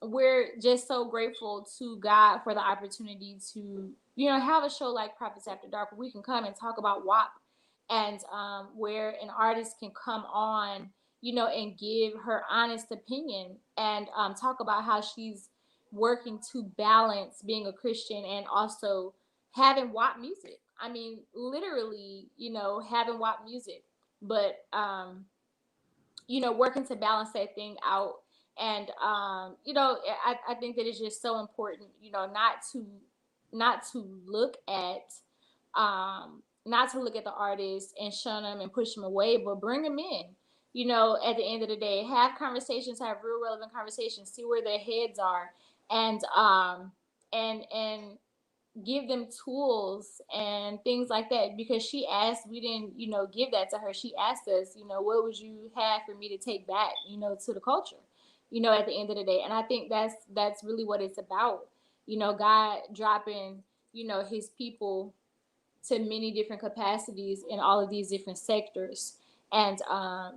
We're just so grateful to God for the opportunity to, have a show like Prophets After Dark where we can come and talk about WAP, and where an artist can come on, and give her honest opinion and talk about how she's working to balance being a Christian and also having WAP music. I mean, literally, having WAP music, but working to balance that thing out. And I think that it's just so important, not to look at the artists and shun them and push them away, but bring them in. At the end of the day, have conversations, have real relevant conversations, see where their heads are, and and give them tools and things like that, because she asked, we didn't give that to her. She asked us, what would you have for me to take back to the culture? at the end of the day. And I think that's really what it's about. God dropping, his people to many different capacities in all of these different sectors. And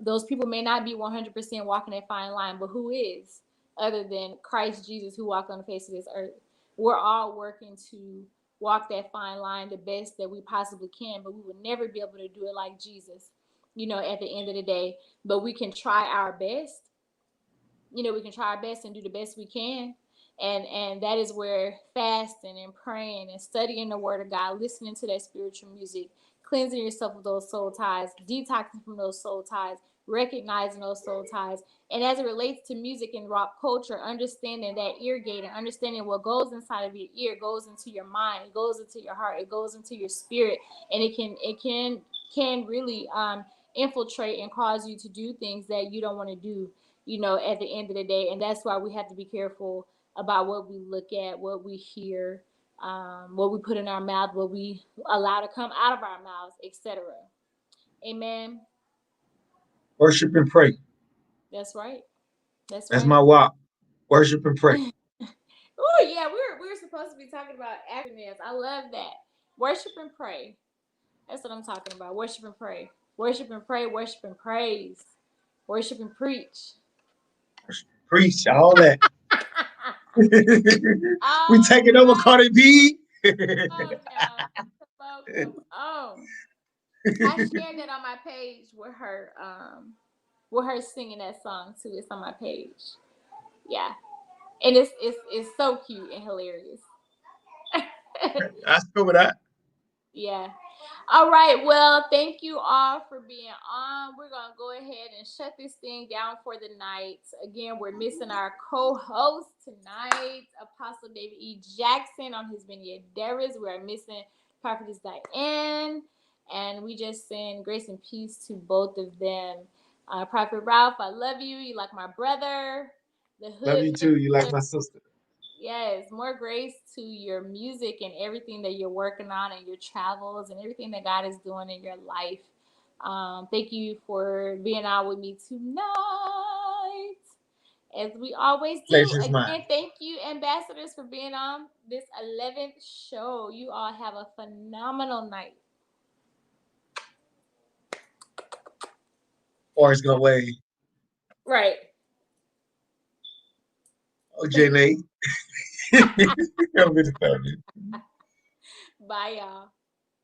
those people may not be 100% walking that fine line, but who is, other than Christ Jesus, who walked on the face of this earth? We're all working to walk that fine line the best that we possibly can, but we will never be able to do it like Jesus, at the end of the day. But we can try our best. We can try our best and do the best we can. And that is where fasting and praying and studying the word of God, listening to that spiritual music, cleansing yourself of those soul ties, detoxing from those soul ties, recognizing those soul ties. And as it relates to music and rock culture, understanding that ear gate and understanding what goes inside of your ear goes into your mind, it goes into your heart, it goes into your spirit, and it can really infiltrate and cause you to do things that you don't want to do, at the end of the day. And that's why we have to be careful about what we look at, what we hear, what we put in our mouth, what we allow to come out of our mouths, etc. Amen. Worship and pray. That's right. That's That's right. my walk. Worship and pray. Oh yeah, we're supposed to be talking about acronyms. I love that. Worship and pray. That's what I'm talking about. Worship and pray. Worship and pray. Worship and praise. Worship and preach. Preach all that. We taking over Cardi B. Oh, I shared that on my page with her singing that song too. It's on my page. Yeah, and it's so cute and hilarious. That's cool with that. Yeah. All right. Well, thank you all for being on. We're going to go ahead and shut this thing down for the night. Again, we're missing our co-host tonight, Apostle David E. Jackson on his Vineyard Darius. We're missing Prophetess Diane. And we just send grace and peace to both of them. Prophet Ralph, I love you. You like my brother. The Hood. Love you too. You like my sister. Yes, more grace to your music and everything that you're working on and your travels and everything that God is doing in your life. Thank you for being out with me tonight, as we always do. Pleasure's Again, mine. thank you, ambassadors, for being on this 11th show. You all have a phenomenal night. Or it's gonna wave. Right. OJ Nate. Bye, y'all.